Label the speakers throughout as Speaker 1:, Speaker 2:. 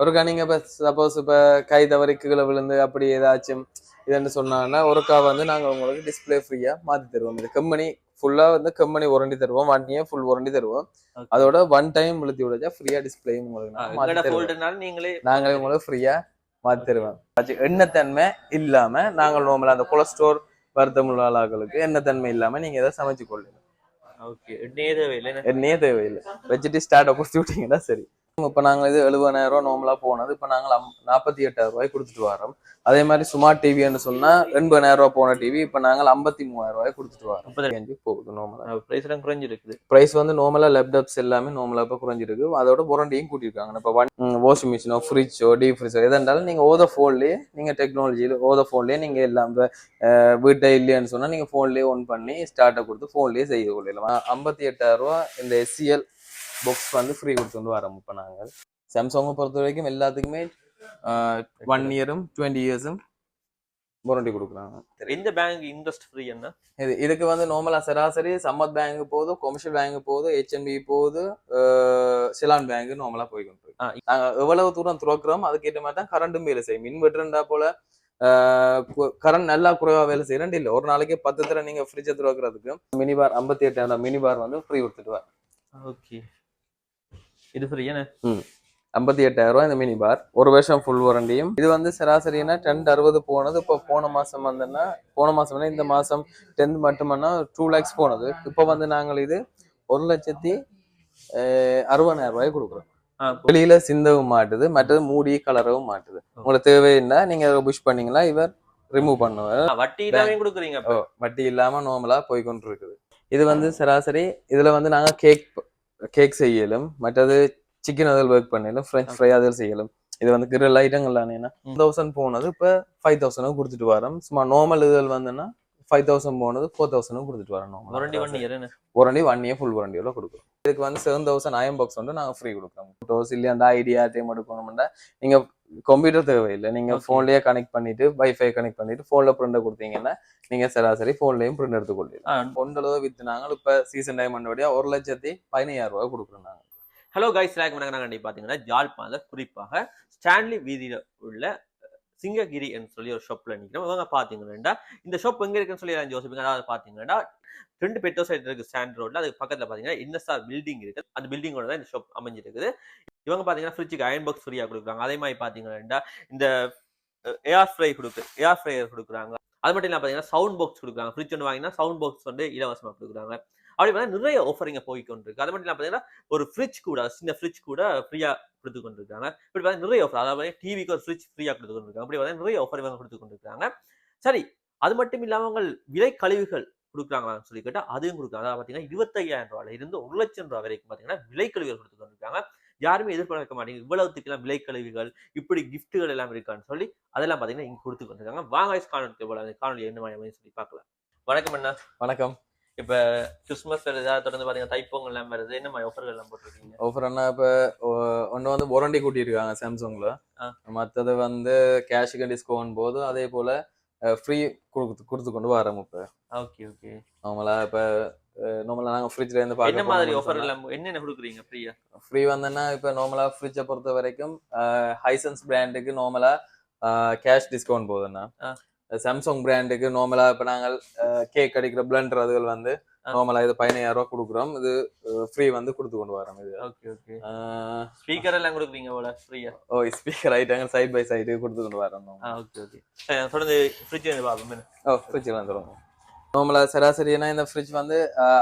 Speaker 1: ஒருக்கா நீங்க இப்ப சப்போஸ் இப்ப கை தவறி கீழே விழுந்து அப்படி ஏதாச்சும் இதுன்னு சொன்னாங்கன்னா ஒருக்கா வந்து நாங்க உங்களுக்கு டிஸ்பிளே ஃப்ரீயா மாத்தி தருவோம். இது கம்பெனி ஃபுல்லா வந்து கம்பெனி வாரண்டி தருவோம். 1 இயர் ஃபுல் வாரண்டி தருவோம்.
Speaker 2: ஓகே.
Speaker 1: அதோட ஒன் டைம் விழுத்தி விடுச்சா ஃப்ரீயா டிஸ்பிளேயும் உங்களுக்கு நாங்க மாத்தி
Speaker 2: எங்கட
Speaker 1: தருவோம்.
Speaker 2: ஃபோல்டர்னால நீங்களே
Speaker 1: நாங்களே உங்களுக்கு ஃப்ரீயா மாத்தி தருவோம். எண்ணத்தன்மை இல்லாம நாங்கள் நார்மலா அந்த கொலஸ்ட்ரால் வருத்தமுள்ள ஆளாக்களுக்கு எண்ணத்தன்மை இல்லாம நீங்க எதை சமைச்சு கொள்ளுங்க.
Speaker 2: ஓகே. எண்ணெயே தேவையில்லை.
Speaker 1: எண்ணெயே தேவையில்லை. வச்சுட்டு ஸ்டார்ட் கொடுத்து விட்டீங்கன்னா சரி. இப்ப நாங்க இது 70,000 நார்மலா போனது இப்ப நாங்க 48,000 கொடுத்துட்டு வரோம். அதே மாதிரி ஸ்மார்ட் டிவின்னு சொன்னா 80,000 போன டிவி இப்ப நாங்க 53,000 கொடுத்துட்டு வரோம். போகுது நார்மலா.
Speaker 2: பிரைஸ் எல்லாம் குறைஞ்சிருக்குது.
Speaker 1: பிரைஸ் வந்து நார்மலா லேப்டாப்ஸ் எல்லாமே நார்மலா இப்ப குறைஞ்சிருக்கு. அதோட வாரண்டியும் கூட்டியிருக்காங்க. இப்ப வாஷிங் மிஷினோ ஃப்ரிட்ஜோ டீப் ஃப்ரிட்ஜோ எதா இருந்தாலும் நீங்க ஓத போன்லயே நீங்க டெக்னாலஜியில ஓத போன்லயே நீங்க எல்லாம் வீட்டை இல்லையான்னு சொன்னா நீங்க போன்லயே ஒன் பண்ணி ஸ்டார்ட்டை கொடுத்து போன்லயே செய்து கொள்ளலாம். 58,000 இந்த SCL பாக்ஸ் வந்து ஃப்ரீ கொடுத்து வரோம். இப்போ நாங்கள் சாம்சங்கை பொறுத்த வரைக்கும் எல்லாத்துக்குமே 1 இயரும் 20 இயர்ஸும் வாரண்டி கொடுக்குறாங்க.
Speaker 2: எந்த பேங்க் இன்ட்ரெஸ்ட் ஃப்ரீ என்ன?
Speaker 1: இதுக்கு வந்து நார்மலா சராசரி சம்மத் பேங்க் போகுது, கொமர்ஷியல் பேங்க் போகுது, HNB போகுது, சிலான் பேங்க் நார்மலா போய்கிட்டு இருக்கு. நாங்க எவ்வளவு தூரம் துறக்கிறோம் அதுக்கேற்ற மாதிரி தான் கரண்ட்டும் வேலை செய்யும். இன்வெர்டர்ண்டா போல கரண்ட் நல்லா குறைவா வேலை செய்யறேன் இல்லை. ஒரு நாளைக்கு 10 தடவை நீங்க ஃப்ரிட்ஜை துறக்கிறதுக்கு மினி பார் 58,000 மினி பார் வந்து ஃப்ரீ கொடுத்துட்டு.
Speaker 2: ஓகே, இது ஃப்ரீ என்ன?
Speaker 1: 58,000 இந்த மினி பார், ஒரு வருஷம் ஃபுல் வாரண்டியும். இது வந்து சராசரினா 1060 போனது. இப்போ போன மாசம் வந்தேன்னா இந்த மாசம் 10 மட்டும்னா 2 lakhs போனது. இப்போ வந்து நாங்கள் இது 1,60,000 கொடுக்குறோம். வெளியில சிந்தவும் மாட்டுது, மற்றது மூடி கலரவும் மாட்டுது. உங்களுக்கு தேவைன்னா நீங்க புஷ் பண்ணீங்களா இவர் ரிமூவ் பண்ணுவார்.
Speaker 2: வட்டி இல்லாம கொடுக்குறீங்க?
Speaker 1: வட்டி இல்லாம நார்மலா போய்கொண்டு இருக்குது. இது வந்து சராசரி இதுல வந்து நாங்க கேக் செய்யலும், மற்றது சிக்கன் அதில் ஒர்க் பண்ணலும், ஃப்ரெஞ்ச் ஃப்ரை அதில் செய்யலும். இது வந்து கிரில் ஐட்டங்கள் தானே 1000 போனது இப்போ 5,000 கொடுத்துட்டு வரோம். சும்மா நார்மல் இதில் வந்துன்னா 5,000 போனது 4,000 கொடுத்துட்டு வரோம்.
Speaker 2: வாரண்டி 1 இயர் என்ன?
Speaker 1: வாரண்டி 1 இயர் ஃபுல் வாரண்டியோட கொடுக்குறோம். இதுக்கு வந்து 7,000 அயன் பாக்ஸ் வந்து நாங்கள் ஃப்ரீ கொடுக்குறோம். ஃபோட்டோஸ் இல்லையா அந்த ஐடியா டைம் எடுக்கணும்னா நீங்க கம்ப்யூட்டர் தேவையில்லை. நீங்க போன்லயே கனெக்ட் பண்ணிட்டு வைஃபை கனெக்ட் பண்ணிட்டு போன்ல பிரிண்ட் கொடுத்தீங்கன்னா நீங்க சராசரி போன்லயும் பிரிண்ட் எடுத்து கொள்ளலாம். ஒன்றளவு வித்து நாங்கள் இப்ப சீசன் டைமண்ட் வழியா 1,15,000 கொடுக்குறோம் நாங்கள்.
Speaker 2: ஹலோ கைஸ், நாங்கள் பார்த்தீங்கன்னா ஜாழ்ப்பாணத்தில் குறிப்பாக ஸ்டான்லி வீதியில் உள்ள சிங்ககிரி சொல்லி ஒரு ஷாப்ல நிற்கிறோம். இவங்க பார்த்தீங்கன்னா இந்த ஷாப் எங்க இருக்குன்னு சொல்லி யோசிப்பீங்க. அதாவது பார்த்தீங்கன்னா 2 பெட்ரோ சைட் இருக்கு ஸ்டாண்ட் ரோட்ல. அதுக்கு பக்கத்துல பார்த்தீங்கன்னா என்எஸ்ஆர் பில்டிங் இருக்கு. அந்த பில்டிங்கோட தான் இந்த ஷாப் அமைஞ்சிருக்குது. இவங்க பார்த்தீங்கன்னா ஃப்ரிட்ஜுக்கு அயன் பாக்ஸ் ஃப்ரீயா கொடுக்குறாங்க. அதே மாதிரி பார்த்தீங்கன்னா இந்த ஏர் ஃப்ரையர் கொடுக்குறாங்க. அது மட்டும் இல்லாமல் பார்த்தீங்கன்னா சவுண்ட் பாக்ஸ் கொடுக்குறாங்க. ஃப்ரிட்ஜ் ஒன்று வாங்கினா சவுண்ட் பாக்ஸ் வந்து இலவசமாக கொடுக்குறாங்க. அப்படி பார்த்தா நிறைய ஆஃபரிங்க போய்கொண்டிருக்கு. அது மட்டும் இல்லாமல் பார்த்தீங்கன்னா ஒரு ஃப்ரிட்ஜ் கூட சின்ன ஃப்ரிட்ஜ் கூட ஃப்ரீயா கொடுத்து கொண்டிருக்காங்க. இப்படி பார்த்தா நிறைய ஆஃபர், அதாவது டிவிக்கு ஒரு ஃப்ரிட்ஜ் ஃப்ரீயா கொடுத்து கொண்டிருக்காங்க. அப்படி பார்த்தா நிறைய ஆஃபர் இவங்க கொடுத்து கொண்டிருக்காங்க. சரி, அது மட்டும் இல்லாமல் அவங்க விலை கழிவுகள் கொடுக்குறாங்களான்னு சொல்லி கேட்டால் அதையும் கொடுக்குறாங்க. அதாவது பார்த்தீங்கன்னா 25,000 இருந்து 1,00,000 வரைக்கும் பார்த்தீங்கன்னா விலை கழிவுகள் கொடுத்து கொண்டிருக்காங்க. யாருமே எதிர்பார்க்க மாட்டீங்க இவ்வளவுத்துக்கெல்லாம் விலை கழிவுகள் இப்படி கிஃப்ட்டுகள் எல்லாம் இருக்கான்னு சொல்லி அதெல்லாம் பார்த்தீங்கன்னா இங்க கொடுத்து கொண்டிருக்காங்க. வாங்க காணொலி என்ன மாதிரி சொல்லி பார்க்கலாம். வணக்கம் அண்ணா.
Speaker 1: வணக்கம்.
Speaker 2: இப்ப கிறிஸ்துமஸ் வருது, தொடர்ந்து பாத்தீங்கன்னா தைப்பொங்கல் எல்லாம் வருது. என்ன மாதிரி ஆஃபர்கள் எல்லாம் போட்டிருக்கீங்க?
Speaker 1: ஆஃபர் என்ன இப்ப ஒன்னு வந்து வாரண்டி கூட்டியிருக்காங்க சாம்சங்ல. மற்றது வந்து கேஷுக்கு டிஸ்கவுண்ட் போது அதே போல ஃப்ரீ கொடுத்து கொண்டு வரோம். இப்ப
Speaker 2: ஓகே ஓகே.
Speaker 1: நார்மலா இப்ப நார்மலா நாங்க ஃப்ரிட்ஜ்ல இருந்து பார்க்க
Speaker 2: என்ன மாதிரி ஆஃபர் எல்லாம் என்னென்ன கொடுக்குறீங்க ஃப்ரீயா?
Speaker 1: ஃப்ரீ வந்தேன்னா இப்ப நார்மலா ஃப்ரிட்ஜை பொறுத்த வரைக்கும் ஹைசன்ஸ் பிராண்டுக்கு நார்மலா கேஷ் டிஸ்கவுண்ட் போகுதுன்னா, சாம்சங் பிராண்டுக்கு நார்மலா இப்ப நாங்கள் கேக் அடிக்கிற பிளண்டர் அதுகள் வந்து நார்மலா இது 15,000 கொடுக்குறோம். இது ஃப்ரீ வந்து கொடுத்து கொண்டு வரோம். இது
Speaker 2: ஓகே ஓகே. ஸ்பீக்கர் எல்லாம் கொடுக்குறீங்க போல ஃப்ரீயா? ஓ,
Speaker 1: ஸ்பீக்கர் ஐட்டங்கள் சைட் பை சைடு கொடுத்து கொண்டு வரோம்.
Speaker 2: Okay okay. தொடர்ந்து ஃப்ரிட்ஜ் வந்து பார்ப்போம்.
Speaker 1: ஃப்ரிட்ஜ் வந்துடும். நார்மலா சராசரினா இந்த ஃப்ரிட்ஜ் வந்து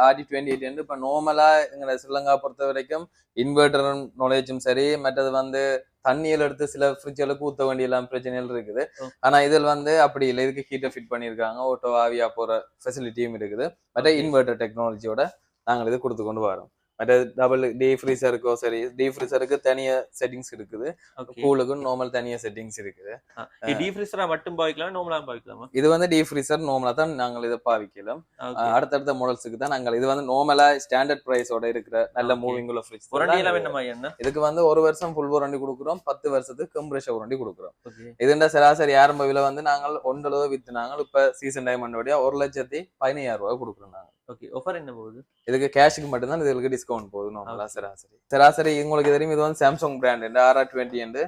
Speaker 1: RD28 இப்போ நார்மலா எங்களை ஸ்ரீலங்கா பொறுத்த வரைக்கும் இன்வெர்டர் நாலேஜும் சரி, மற்றது வந்து தண்ணியில் எடுத்து சில ஃப்ரிட்ஜுகளுக்கு ஊற்ற வேண்டிய எல்லாம் பிரச்சனைகள் இருக்குது. ஆனா இதில் வந்து அப்படி இல்லை. இதுக்கு ஹீட்டர் ஃபிட் பண்ணியிருக்காங்க, ஓட்டோ ஆவியா போற ஃபெசிலிட்டியும் இருக்குது. மற்ற இன்வெர்டர் டெக்னாலஜியோட நாங்கள் இது கொடுத்து கொண்டு வரோம். மற்ற டபுள் டீ ஃப்ரீசருக்கோ சரி, டீ ஃப்ரீசருக்கு தனியா செட்டிங்ஸ் இருக்குது, கூலுக்கும் நார்மல் தனியா செட்டிங்ஸ் இருக்குது.
Speaker 2: டீ ஃப்ரீசரா மட்டும் பாவிக்கலாம், நார்மலா பாவிக்கலாமா?
Speaker 1: இது வந்து டீ ஃப்ரீசர் நார்மலா தான் நாங்கள் இதை பாவிக்கலாம். அடுத்தடுத்த மாடல்ஸுக்கு தான் நாங்கள் இது வந்து நார்மலா ஸ்டாண்டர்ட் பிரைஸோட இருக்கிற நல்ல மூவிங் உள்ள ஃப்ரிட்ஜ். இதுக்கு வந்து 1 வருஷம் ஃபுல் வாரண்டி கொடுக்குறோம், 10 வருஷத்துக்கு கம்ப்ரஷர் வாரண்டி கொடுக்குறோம். இதுண்ட சராசரி ஆரம்ப விலை வந்து நாங்கள் 1 வித்து நாங்கள் இப்ப சீசன் டைமண்ட் வழியா 1,15,000 கொடுக்குறோம் நாங்கள்.
Speaker 2: ஓகே. ஆஃபர் என்ன போகுது?
Speaker 1: இதுக்கு கேஷுக்கு மட்டும்தான் இதுக்கு டிஸ்கவுண்ட் போகுது நார்மலா சராசரி. உங்களுக்கு தெரியும் இது வந்து Samsung brand RR20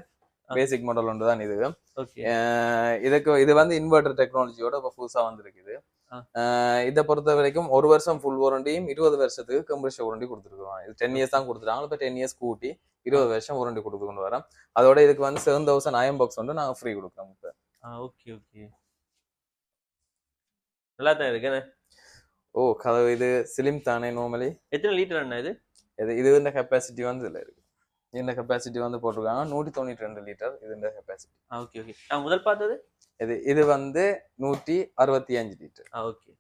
Speaker 1: basic model ஒன்று தான் இது.
Speaker 2: ஓகே.
Speaker 1: இது வந்து இன்வெர்டர் டெக்னாலஜியோட இப்போ புதுசா வந்திருக்குது. இதை பொறுத்த வரைக்கும் 1 வருஷம் ஃபுல் வாரண்டியும் 20 வருஷத்துக்கு கம்ப்ரஷர் வாரண்டி கொடுத்துருக்கோம். இது 10 இயர்ஸ் தான் கொடுத்துருக்காங்க. இப்போ 10 இயர்ஸ் கூட்டி 20 வருஷம் வாரண்டி கொடுத்து கொண்டு வரோம். அதோட இதுக்கு வந்து 7000 அயன் பாக்ஸ் வந்து நாங்கள் ஃப்ரீ கொடுக்குறோம் இப்போ.
Speaker 2: Okay okay. நல்லா தான் இருக்குண்ணே.
Speaker 1: கதவு இது ஸ்லிம் தானே நார்மலி.
Speaker 2: எத்தனை லிட்டர் அண்ணா இது?
Speaker 1: இது இந்த கெப்பாசிட்டி வந்து இதில் இருக்கு. இந்த கெப்பாசிட்டி வந்து போட்டிருக்காங்க 192 லிட்டர் இது இந்த கெப்பாசிட்டி.
Speaker 2: Okay okay. நான் முதல் பார்த்தது
Speaker 1: இது வந்து 165 லிட்டர்.
Speaker 2: ஓகே.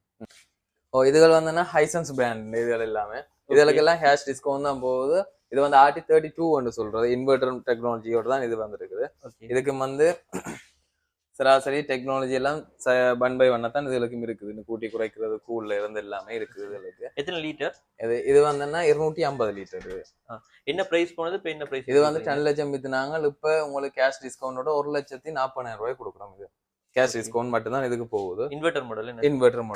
Speaker 1: இதுகள் வந்து ஹைசன்ஸ் பிராண்ட் இதுகள் எல்லாமே. இதுகளுக்கெல்லாம் ஹேஷ் டிஸ்கவுண்ட் தான் போகுது. இது வந்து RT32 சொல்றது இன்வெர்டர் டெக்னாலஜியோட தான் இது வந்திருக்குது. இதுக்கு வந்து சராசரி டெக்னாலஜி எல்லாம் 1/1 தான் இதுகளுக்கும் இருக்குது. கூட்டி குறைக்கிறது கூல்ல இருந்து எல்லாமே இருக்குது இதுகளுக்கு.
Speaker 2: எத்தனை லிட்டர்?
Speaker 1: இது வந்து 250 லிட்டர்.
Speaker 2: என்ன பிரைஸ் போனது? இப்போ என்ன பிரைஸ்?
Speaker 1: இது வந்து 10 லட்சம் வித்துனாங்க. இப்போ உங்களுக்கு கேஷ் டிஸ்கவுண்டோட 1,40,000 ரூபாய் கொடுக்குறோம். இது கேஷ் டிஸ்கவுண்ட் மட்டும் தான் இதுக்கு போகுது.
Speaker 2: Inverter model.
Speaker 1: இன்வெர்டர்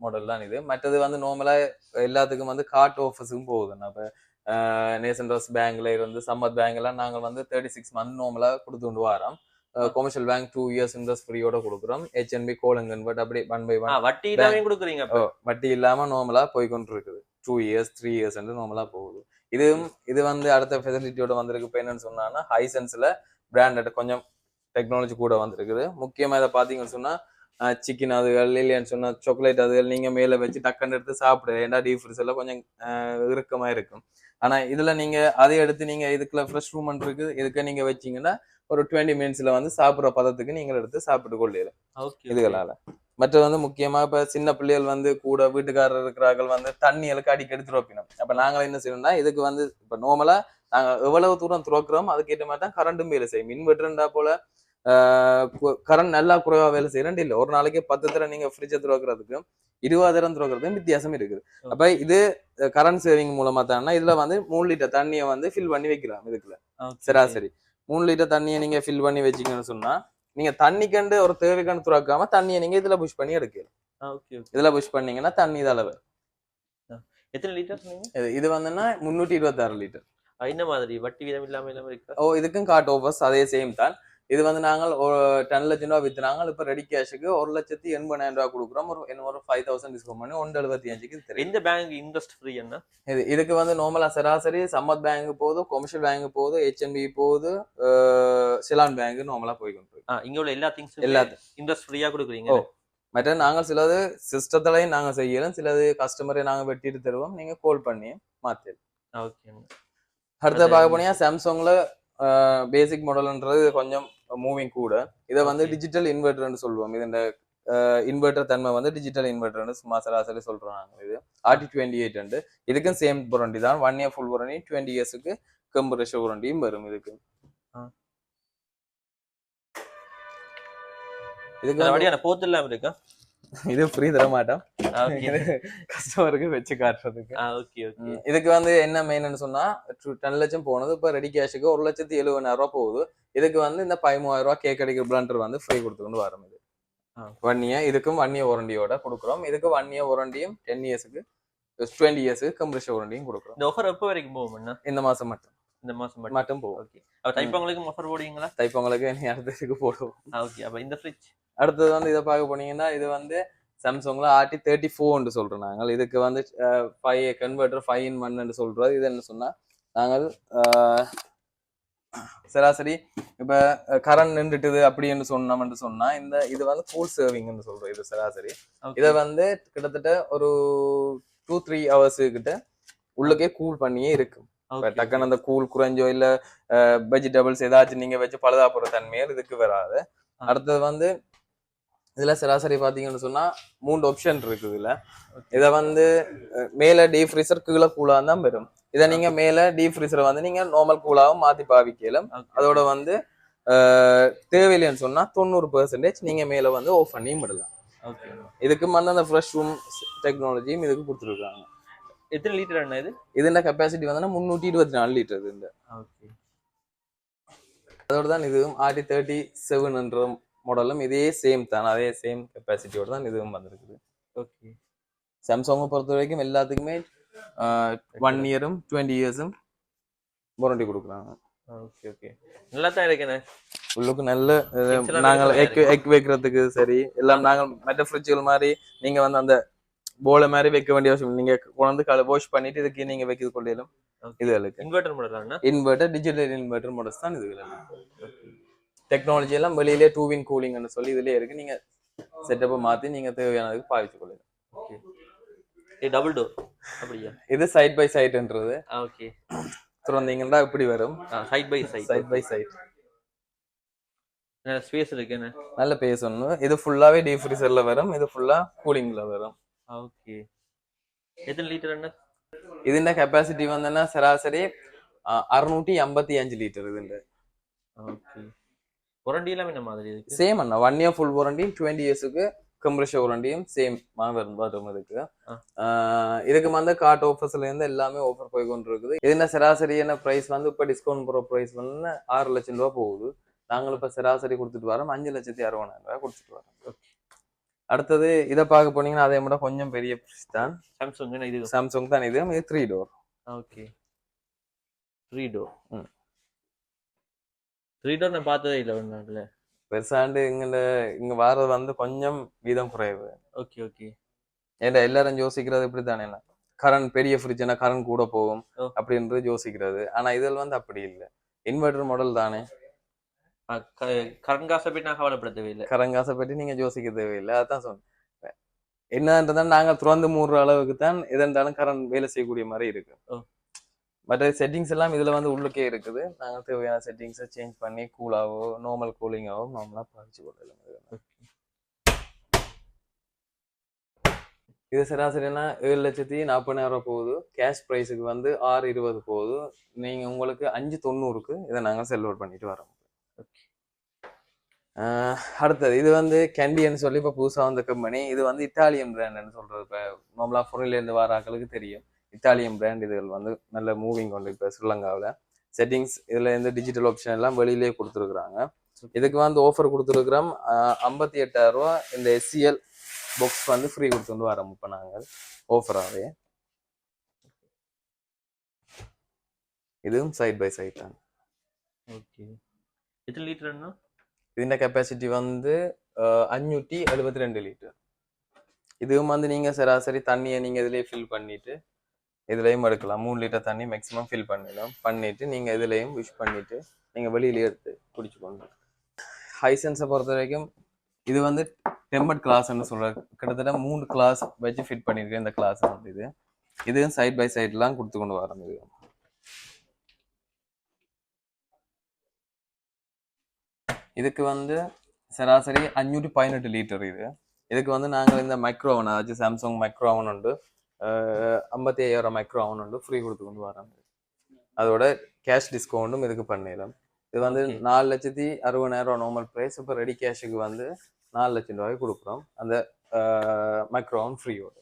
Speaker 1: மாடல் தான் இது. மற்றது வந்து நார்மலா எல்லாத்துக்கும் வந்து கார்ட் ஆஃபர்ஸுக்கும் போகுது. இப்போ நேஷன் ட்ரஸ்ட் பேங்க்ல இருந்து சம்மத் பேங்க் எல்லாம் நாங்கள் வந்து 36 மந்த் நார்மலா கொடுத்து கொண்டு வரோம். கொமர்ஷியல் பேங்க் 2 இயர்ஸ் இன்ட்ரெஸ்ட் ஃப்ரீயோட கொடுக்குறோம். HNB கோல் கன்வெர்ட் அப்படி 1/1
Speaker 2: வட்டி இல்லாம கொடுக்குறீங்க.
Speaker 1: வட்டி இல்லாம நார்மலா போய் கொண்டு இருக்குது. 2 இயர்ஸ் 3 இயர்ஸ் நார்மலா போகுது. இது வந்து அடுத்த ஃபெசிலிட்டியோட வந்திருக்கு. இப்போ என்னன்னு சொன்னா ஹைசன்ஸ்ல பிராண்டட் கொஞ்சம் டெக்னாலஜி கூட வந்திருக்குது. முக்கியமா இதை பாத்தீங்கன்னு சொன்னா சிக்கன் அதுகள் இல்லைன்னு சொன்னா சாக்லேட் அதுகள் நீங்க மேல வச்சு டக்குன்னு எடுத்து சாப்பிடுது. ஏன்னா டீப் ஃப்ரிட்ஜ்ல கொஞ்சம் இறுக்கமா இருக்கும். ஆனா இதுல நீங்க அதை எடுத்து நீங்க இதுக்குள்ள ஃப்ரெஷ் ரூம் இருக்கு. இதுக்கு நீங்க வச்சீங்கன்னா ஒரு 20 மினிட்ஸ்ல வந்து சாப்பிடுற பதத்துக்கு நீங்க எடுத்து சாப்பிட்டு கொள்ளலாம் இதுகளால. மற்ற வந்து முக்கியமா இப்ப சின்ன பிள்ளைகள் வந்து கூட வீட்டுக்காரர் இருக்கிறார்கள் வந்து தண்ணிகளுக்கு அடிக்க எடுத்து துறப்பினோம். அப்ப நாங்க என்ன செய்யணும்னா இதுக்கு வந்து இப்ப நார்மலா நாங்க எவ்வளவு தூரம் துறக்கிறோம் அதுக்கேற்ற மாதிரி தான் கரண்டும் வேலை செய்யும். இன்வெர்டர்ண்டா போல கரண்ட் நல்லா குறைவா வேலை செய்யறேன் இல்லை. ஒரு நாளைக்கு 10 தடவை நீங்க ஃப்ரிட்ஜை துறக்கிறதுக்கு 20 தடவை துறக்கிறதுக்கும் வித்தியாசம் இருக்குது. அப்ப இது கரண்ட் சேவிங் மூலமா தானே இதுல வந்து 3 லிட்டர் தண்ணியை வந்து ஃபில் பண்ணி வைக்கலாம். இதுக்குள்ள சராசரி 3 லிட்டர் தண்ணியை நீங்க ஃபில் பண்ணி வச்சீங்கன்னு சொன்னா நீங்க தண்ணி கண்டு ஒரு தேவைக்கண்டு துறக்காம தண்ணியை நீங்க இதுல புஷ் பண்ணி எடுக்கலாம். இதுல புஷ் பண்ணீங்கன்னா தண்ணி அளவு
Speaker 2: எத்தனை லிட்டர் சொன்னீங்க?
Speaker 1: இது வந்துன்னா 326 லிட்டர்.
Speaker 2: என்ன மாதிரி வட்டி வீதம் இல்லாம இருக்கு?
Speaker 1: இதுக்கும் கார்ட் ஆஃபர்ஸ் அதே சேம் தான். இது வந்து நாங்கள் 10 லட்சம் ரூபாய் வித்துனாங்க. இப்ப ரெடி கேஷுக்கு 1,80,000 ரூபாய் கொடுக்குறோம். ஒரு 5,000 டிஸ்கவுண்ட் பண்ணி 1,75,000.
Speaker 2: இந்த பேங்க் இன்ட்ரெஸ்ட் ஃப்ரீ என்ன?
Speaker 1: இதுக்கு வந்து நார்மலா சராசரி சம்மத் பேங்க் போகுது, கொமர்ஷியல் பேங்க் போகுது, HNB போகுது, சிலான் பேங்க் நார்மலா போய்கொண்டு
Speaker 2: இங்க உள்ள எல்லா திங்ஸும் இன்ட்ரெஸ்ட் ஃப்ரீயா கொடுக்குறீங்க.
Speaker 1: மற்ற நாங்கள் சிலது சிஸ்டத்திலையும் நாங்க செய்யலாம், சிலது கஸ்டமரை நாங்க வெட்டிட்டு தருவோம். நீங்க கால் பண்ணி மாத்திடலாம். அடுத்த பார்க்க போனீங்க சாம்சங்ல பேசிக் மாடல்ன்றது கொஞ்சம் மூவிங் கூட. இதை வந்து டிஜிட்டல் இன்வெர்டர்னு சொல்லுவோம். இது இந்த இன்வெர்டர் தன்மை வந்து டிஜிட்டல் இன்வெர்டர்னு சும்மா சராசரி சொல்றாங்க. இது RT28 இதுக்கும் சேம் வாரண்டி தான். 1 இயர் ஃபுல் வாரண்டி, 20 இயர்ஸுக்கு கம்ப்ரஷர் வாரண்டியும் வரும். இதுக்கு
Speaker 2: போத்தெல்லாம் இருக்கா?
Speaker 1: இது ஃப்ரீ தர மாட்டோம் கஸ்டமருக்கு வச்சு காட்டுறதுக்கு. இதுக்கு வந்து என்ன மெயின்னு சொன்னா 10 லட்சம் போனது இப்ப ரெடி கேஷுக்கு 1,70,000 ரூபாய் போகுது. இதுக்கு வந்து இந்த 13,000 ரூபாய் கேக் அடிக்கிற பிளண்டர் வந்து ஃப்ரீ கொடுத்துக்கொண்டு வரும். இது 1 இயர் இதுக்கும் 1 இயர் வாரண்டியோட கொடுக்குறோம். இதுக்கு 1 இயர் வாரண்டியும் 10 இயர்ஸுக்கு 20 இயர்ஸுக்கு கம்ப்ரஷர் வாரண்டியும் கொடுக்குறோம்.
Speaker 2: இந்த ஆஃபர் எப்போ வரைக்கும் போகும்? இந்த மாசம் மட்டும். இந்த மாசம் மட்டும் போகும். தைப்பொங்கலுக்கு ஆஃபர் போடுவீங்களா? தைப்பொங்கலுக்கு அடுத்ததுக்கு போடுவோம். அப்ப இந்த ஃப்ரிட்ஜ் அடுத்தது வந்து இதை பார்க்க போனீங்கன்னா இது வந்து சாம்சங்ல RT34 சொல்றோம் நாங்கள். இதுக்கு வந்து 5 கன்வெர்டர் 5-in-1 சொல்றது. இது என்ன சொன்னா நாங்கள் சராசரி இப்ப கரண்ட் நின்றுட்டுது அப்படின்னு சொன்னா இது வந்து கூல் சேவிங்னு சொல்றோம். இது சராசரி இதை வந்து கிட்டத்தட்ட ஒரு 2-3 hours கிட்ட உள்ளுக்கே கூல் பண்ணியே இருக்கும். டக்குன்னு அந்த கூல் குறைஞ்சோ இல்ல வெஜிடபிள்ஸ் ஏதாச்சும் நீங்க வச்சு பழுதா போற தன்மையில் இதுக்கு வராது. அடுத்தது வந்து இதுல சராசரி பாத்தீங்கன்னு சொன்னா 3 ஆப்ஷன் இருக்கு. இதுல இதை வந்து மேல டீப் ஃப்ரீசர் கீழே கூலா தான் வரும். இதை நீங்க மேல டீப் ஃப்ரீசரை வந்து நீங்க நார்மல் கூலாவும் மாத்தி பாவிக்கலாம். அதோட வந்து தேவையில்லைன்னு சொன்னா 90% நீங்க மேல வந்து ஆஃப் பண்ணி விடலாம். இதுக்கு வந்து அந்த ஃப்ரெஷ் ரூம் டெக்னாலஜியும் இதுக்கு கொடுத்துருக்காங்க. எத்தனை லிட்டர் என்ன இது? இதுல கெப்பாசிட்டி வந்து 324 லிட்டர். இந்த அதோட தான் இதுவும் RT37 மாடலும் இதே சேம் தான். அதே சேம் கெப்பாசிட்டியோட தான் இதுவும் வந்திருக்குது. சாம்சங்கை பொறுத்த வரைக்கும் எல்லாத்துக்குமே 1 இயரும் 20 இயர்ஸும் வாரண்டி கொடுக்குறாங்க. நல்லா தான் இருக்குண்ணே.
Speaker 1: உள்ளுக்கு நல்ல
Speaker 2: Things எல்லாம்
Speaker 1: நாங்கள்
Speaker 2: வெளிப்படையா
Speaker 1: எக்
Speaker 2: இருக்கு.
Speaker 1: எக் வைக்கிறதுக்கு சரி எல்லாம் நாங்கள் மற்ற ஃப்ரிட்ஜுகள் மாதிரி நீங்க வந்து அந்த போல மாதிரி வைக்க வேண்டிய அவசியம் இல்லை. நீங்க கொண்டு வாஷ் பண்ணிட்டு இதுக்கு நீங்க வைக்கிறது கொள்ளையிலும்
Speaker 2: ஓகே.
Speaker 1: இதுகளுக்கு
Speaker 2: இன்வெர்ட்டர் மாடலாண்ணா?
Speaker 1: இன்வெர்டர் டிஜிட்டல் இன்வெர்டர் மாடல்ஸ் தான் இதுகள் டெக்னாலஜி எல்லாம் வெளியிலே டூ வின் கூலிங்னு சொல்லி இதுலயே இருக்கு. நீங்க செட்டப்பை மாத்தி நீங்க தேவையானதுக்கு பாவிச்சு கொள்ளலாம்.
Speaker 2: ஓகே. இது டபுள் டோர் அப்படியா?
Speaker 1: இது சைட் பை சைட்ன்றது.
Speaker 2: ஓகே.
Speaker 1: திறந்தீங்கன்னா இப்படி வரும்.
Speaker 2: Side by side.
Speaker 1: Side by side.
Speaker 2: Space இருக்கு என்ன?
Speaker 1: நல்ல பேஸ் ஒன்று. இது ஃபுல்லாவே டீப் ஃப்ரீசர்ல வரும். இது ஃபுல்லா கூலிங்ல வரும்.
Speaker 2: ஓகே. எத்தனை லிட்டர் என்ன?
Speaker 1: ഇതിന്റെ കപ്പാസിറ്റി വന്നാ സരാസരി 655 ലിറ്റർ ഇതിന്റെ.
Speaker 2: ஓகே. வாரண்டி எல்லாம் என்ன மாதிரி இருக்கு?
Speaker 1: சேம் அண்ணா 1 இயர் ஃபுல் வாரண்டியும் 20 இயர்ஸ்க்கு கம்ப்ரஷர் வாரண்டியும் சேம் வரும் இதுக்கு. இதுக்கு வந்து கார்ட் ஆஃபர்ஸ்ல இருந்து எல்லாமே ஆஃபர் போய் கொண்டு இருக்குது. இதுல சராசரியான பிரைஸ் வந்து இப்ப டிஸ்கவுண்ட் போற பிரைஸ் வந்து 6 லட்சம் ரூபாய் போகுது. நாங்கள் இப்ப சராசரி கொடுத்துட்டு வரோம் 5,60,000 ரூபாய் கொடுத்துட்டு வரோம். அடுத்தது இதை பார்க்க போனீங்கன்னா அதே மட்டும் கொஞ்சம் பெரிய ஃப்ரிட்ஜ் தான்.
Speaker 2: சாம்சங் இது.
Speaker 1: சாம்சங் தான் இது. இது 3 டோர்.
Speaker 2: ஓகே. 3 டோர். 3 டோர் நான் பார்த்ததே இல்லை ஒன்றும்.
Speaker 1: பெருசாண்டு இங்க வாரது வந்து கொஞ்சம் வீதம் குறைவு.
Speaker 2: Okay okay.
Speaker 1: ஏன்னா எல்லாரும் யோசிக்கிறது இப்படித்தானே, கரண்ட் பெரிய ஃப்ரிட்ஜ்னா கரண்ட் கூட போகும் அப்படின்றது யோசிக்கிறது. ஆனா இதில் வந்து அப்படி இல்லை. இன்வெர்டர் மாடல் தானே.
Speaker 2: கரண்ட் காசை பற்றி நான் கவலைப்பட தேவையில்லை.
Speaker 1: கரண்ட் காசை பற்றி நீங்க யோசிக்க தேவையில்லை. அதான் சொன்னேன். என்னன்றதான் நாங்க துறந்து மூடுற அளவுக்கு தான் எதென்றாலும் கரண்ட் வேலை செய்யக்கூடிய மாதிரி இருக்கு. பட் செட்டிங்ஸ் எல்லாம் இதுல வந்து உள்ளுக்கே இருக்குது. நாங்க தேவையான செட்டிங்ஸை சேஞ்ச் பண்ணி கூலாவோ நார்மல் கூலிங்காவோ நார்மலா பாதிச்சு கொள்ளலாம். இது சராசரினா 7,40,000 போகுது. கேஷ் பிரைஸுக்கு வந்து 6,20 போகுது. நீங்க உங்களுக்கு 5,90க்கு இதை நாங்க செல் அவுட் பண்ணிட்டு வரோம். அடுத்தது இது வந்து கேண்டின்னு சொல்லி இப்போ புதுசாக வந்த கம்பெனி. இது வந்து இத்தாலியன் பிராண்டுன்னு சொல்றது. இப்போ நார்மலா ஃபாரின்ல இருந்து வர ஆட்களுக்கு தெரியும். Italian brand. இதுகள் வந்து நல்ல மூவிங் கொண்டு இப்போ ஸ்ரீலங்காவில் செட்டிங்ஸ் இதுல இருந்து டிஜிட்டல் ஆப்ஷன் எல்லாம் வெளியிலேயே கொடுத்துருக்குறாங்க. இதுக்கு வந்து ஆஃபர் கொடுத்துருக்குறோம் 58,000 ரூபா. இந்த SCL பாக்ஸ் வந்து ஃப்ரீ கொடுத்துட்டு வரோம் இப்போ நாங்கள் ஆஃபராகவே. இதுவும் சைட் பை சைட் தான்.
Speaker 2: ஓகே. எத்தனை லிட்டர்னா?
Speaker 1: ഇതിന്റെ കപ്പാസിറ്റി வந்து 572 லிட்டர். இதுவும் வந்து நீங்க சராசரி தண்ணியை நீங்க இதுலயே ஃபில் பண்ணிட்டு இதுலயும் எடுக்கலாம். 3 லிட்டர் தண்ணி மேக்ஸிமம் ஃபில் பண்ணிடலாம். பண்ணிட்டு நீங்க இதுலயும் விஷ் பண்ணிட்டு நீங்க வெளியில எடுத்து குடிச்சுக்கொண்டு. ஹைசென்ஸை பொறுத்த வரைக்கும் இது வந்து டெம்பர்ட் கிளாஸ்ன்னு சொல்றாரு. கிட்டத்தட்ட 3 கிளாஸ் வச்சு ஃபிட் பண்ணிருக்கேன் இந்த கிளாஸ் வந்து. இதுவும் சைட் பை சைட்லாம் கொடுத்து கொண்டு வரோம். இது இதுக்கு வந்து சராசரி 518 லிட்டர். இதுக்கு வந்து நாங்கள் இந்த மைக்ரோ ஓவன், அதாவது சாம்சங் மைக்ரோ ஓவன் உண்டு, 55,000 மைக்ரோ ஓவன் உண்டு ஃப்ரீ கொடுத்து கொண்டு வரோம். அதோட கேஷ் டிஸ்கவுண்ட்டும் இதுக்கு பண்ணிடலாம். இது வந்து 4,60,000 நார்மல் ப்ரைஸ். இப்போ ரெடி கேஷுக்கு வந்து 4 லட்சம் ரூபாய்க்கு கொடுக்குறோம் அந்த மைக்ரோ ஓவன் ஃப்ரீயோட.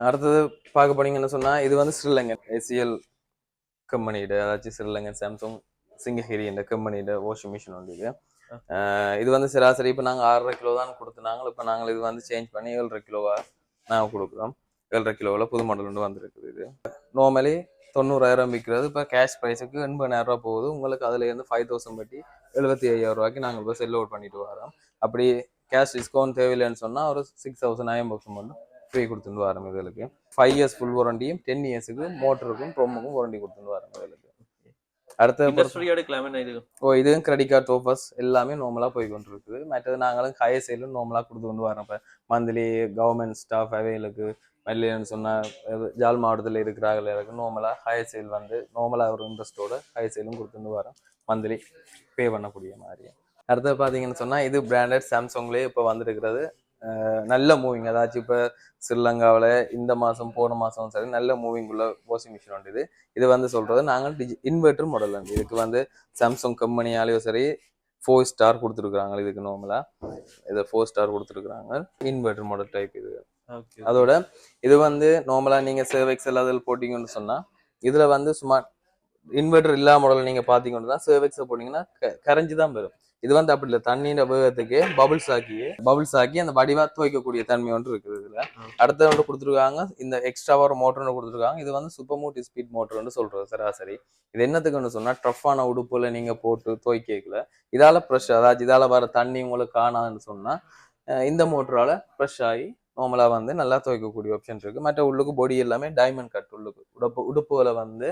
Speaker 1: அடுத்தது பார்க்க போனீங்கன்னு சொன்னால் இது வந்து ஸ்ரீலங்கன் SCL கம்பெனியோட, அதாச்சும் ஸ்ரீலங்கன் சாம்சங் சிங்ககிரி என்ற கம்பெனியோட வாஷிங் மிஷின் வந்து இது வந்து சராசரி இப்போ நாங்கள் 6.5 கிலோ தான் கொடுத்துனாங்க. இப்போ நாங்கள் இது வந்து சேஞ்ச் பண்ணி 7.5 கிலோவா நாங்கள் கொடுக்குறோம். 7.5 கிலோவில் புது மாடல் ஒன்று வந்துருக்குது. இது நார்மலி 90,000 விற்கிறது. இப்போ கேஷ் ப்ரைஸுக்கு 80,000 ரூபா போகுது. உங்களுக்கு அதுலேருந்து 5,000 பட்டி 75,000 ரூபாய்க்கு நாங்கள் இப்போ செல் அவுட் பண்ணிட்டு வரோம். அப்படி கேஷ் டிஸ்கவுண்ட் தேவையில்லைன்னு சொன்னால் ஒரு 6,900 மட்டும் ஃப்ரீ கொடுத்துட்டு வரோம். இதுக்கு 5 இயர்ஸ் ஃபுல் வாரண்டியும் 10 இயர்ஸுக்கு மோட்டருக்கும் ப்ரோமுக்கும் வாரண்டி கொடுத்துட்டு வரோம். இதுக்கு இதுவும் கிரெடிட் கார்டு ஆஃபர்ஸ் எல்லாமே நார்மலா போய் கொண்டு இருக்குது. மற்றது நாங்களும் ஹையர் சேலும் நார்மலா கொடுத்து கொண்டு வரோம். இப்போ மந்த்லி கவர்மெண்ட் ஸ்டாஃப் அவைகளுக்கு மல்லின்னு சொன்னா ஜாழ் மாவட்டத்தில் இருக்கிறார்களுக்கு நார்மலா ஹையர் சேல் வந்து நார்மலா ஒரு இன்ட்ரெஸ்டோட ஹையர் சேலும் கொடுத்துட்டு வரோம். மந்த்லி பே பண்ணக்கூடிய மாதிரி. அடுத்தது பார்த்தீங்கன்னு சொன்னா இது பிராண்டட் சாம்சங்லேயே இப்போ வந்துருக்கிறது. நல்ல மூவிங், அதாச்சும் இப்போ ஸ்ரீலங்காவில் இந்த மாதம் போன மாதம் சரி நல்ல மூவிங் உள்ள வாஷிங் மிஷின் உண்டு. இது வந்து சொல்றது நாங்கள் இன்வெர்டர் மாடல் உண்டு. இதுக்கு வந்து சாம்சங் கம்பெனியாலேயும் சரி 4 ஸ்டார் கொடுத்துருக்குறாங்க. இதுக்கு நார்மலா இதை 4 ஸ்டார் கொடுத்துருக்குறாங்க. இன்வெர்டர் மாடல் டைப் இது. அதோட இது வந்து நார்மலா நீங்க சர்வெக்ஸ் எல்லாத்தில் போட்டீங்கன்னு சொன்னா இதுல வந்து சும்மா இன்வெர்டர் இல்லா மாடல் நீங்க பாத்தீங்கன்னா சர்வெக்ஸை போட்டீங்கன்னா கரைஞ்சி தான் வரும். இது வந்து அப்படி இல்லை, தண்ணீர வேகத்துக்கு பபுள்ஸ் ஆக்கி அந்த வடிவா துவைக்கக்கூடிய தன்மை ஒன்று இருக்குது இதுல. அடுத்த ஒன்று கொடுத்துருக்காங்க, இந்த எக்ஸ்ட்ரா ஒரு மோட்டர் கொடுத்துருக்காங்க. இது வந்து சூப்பர் மோட் ஸ்பீட் மோட்டர்னு சொல்றது சராசரி. இது என்னத்துக்குன்னு சொன்னா டஃப்பான உடுப்புல நீங்க போட்டு துவைக்கல, இதால ப்ரெஷ், அதாவது இதால வர தண்ணி உங்களுக்கு காணாதுன்னு சொன்னா இந்த மோட்டரால ப்ரெஷ் ஆகி நார்மலா வந்து நல்லா துவைக்கக்கூடிய ஆப்ஷன் இருக்கு. மற்ற உள்ளுக்கு பொடி எல்லாமே டைமண்ட் கட், உள்ளுக்கு உடுப்புல வந்து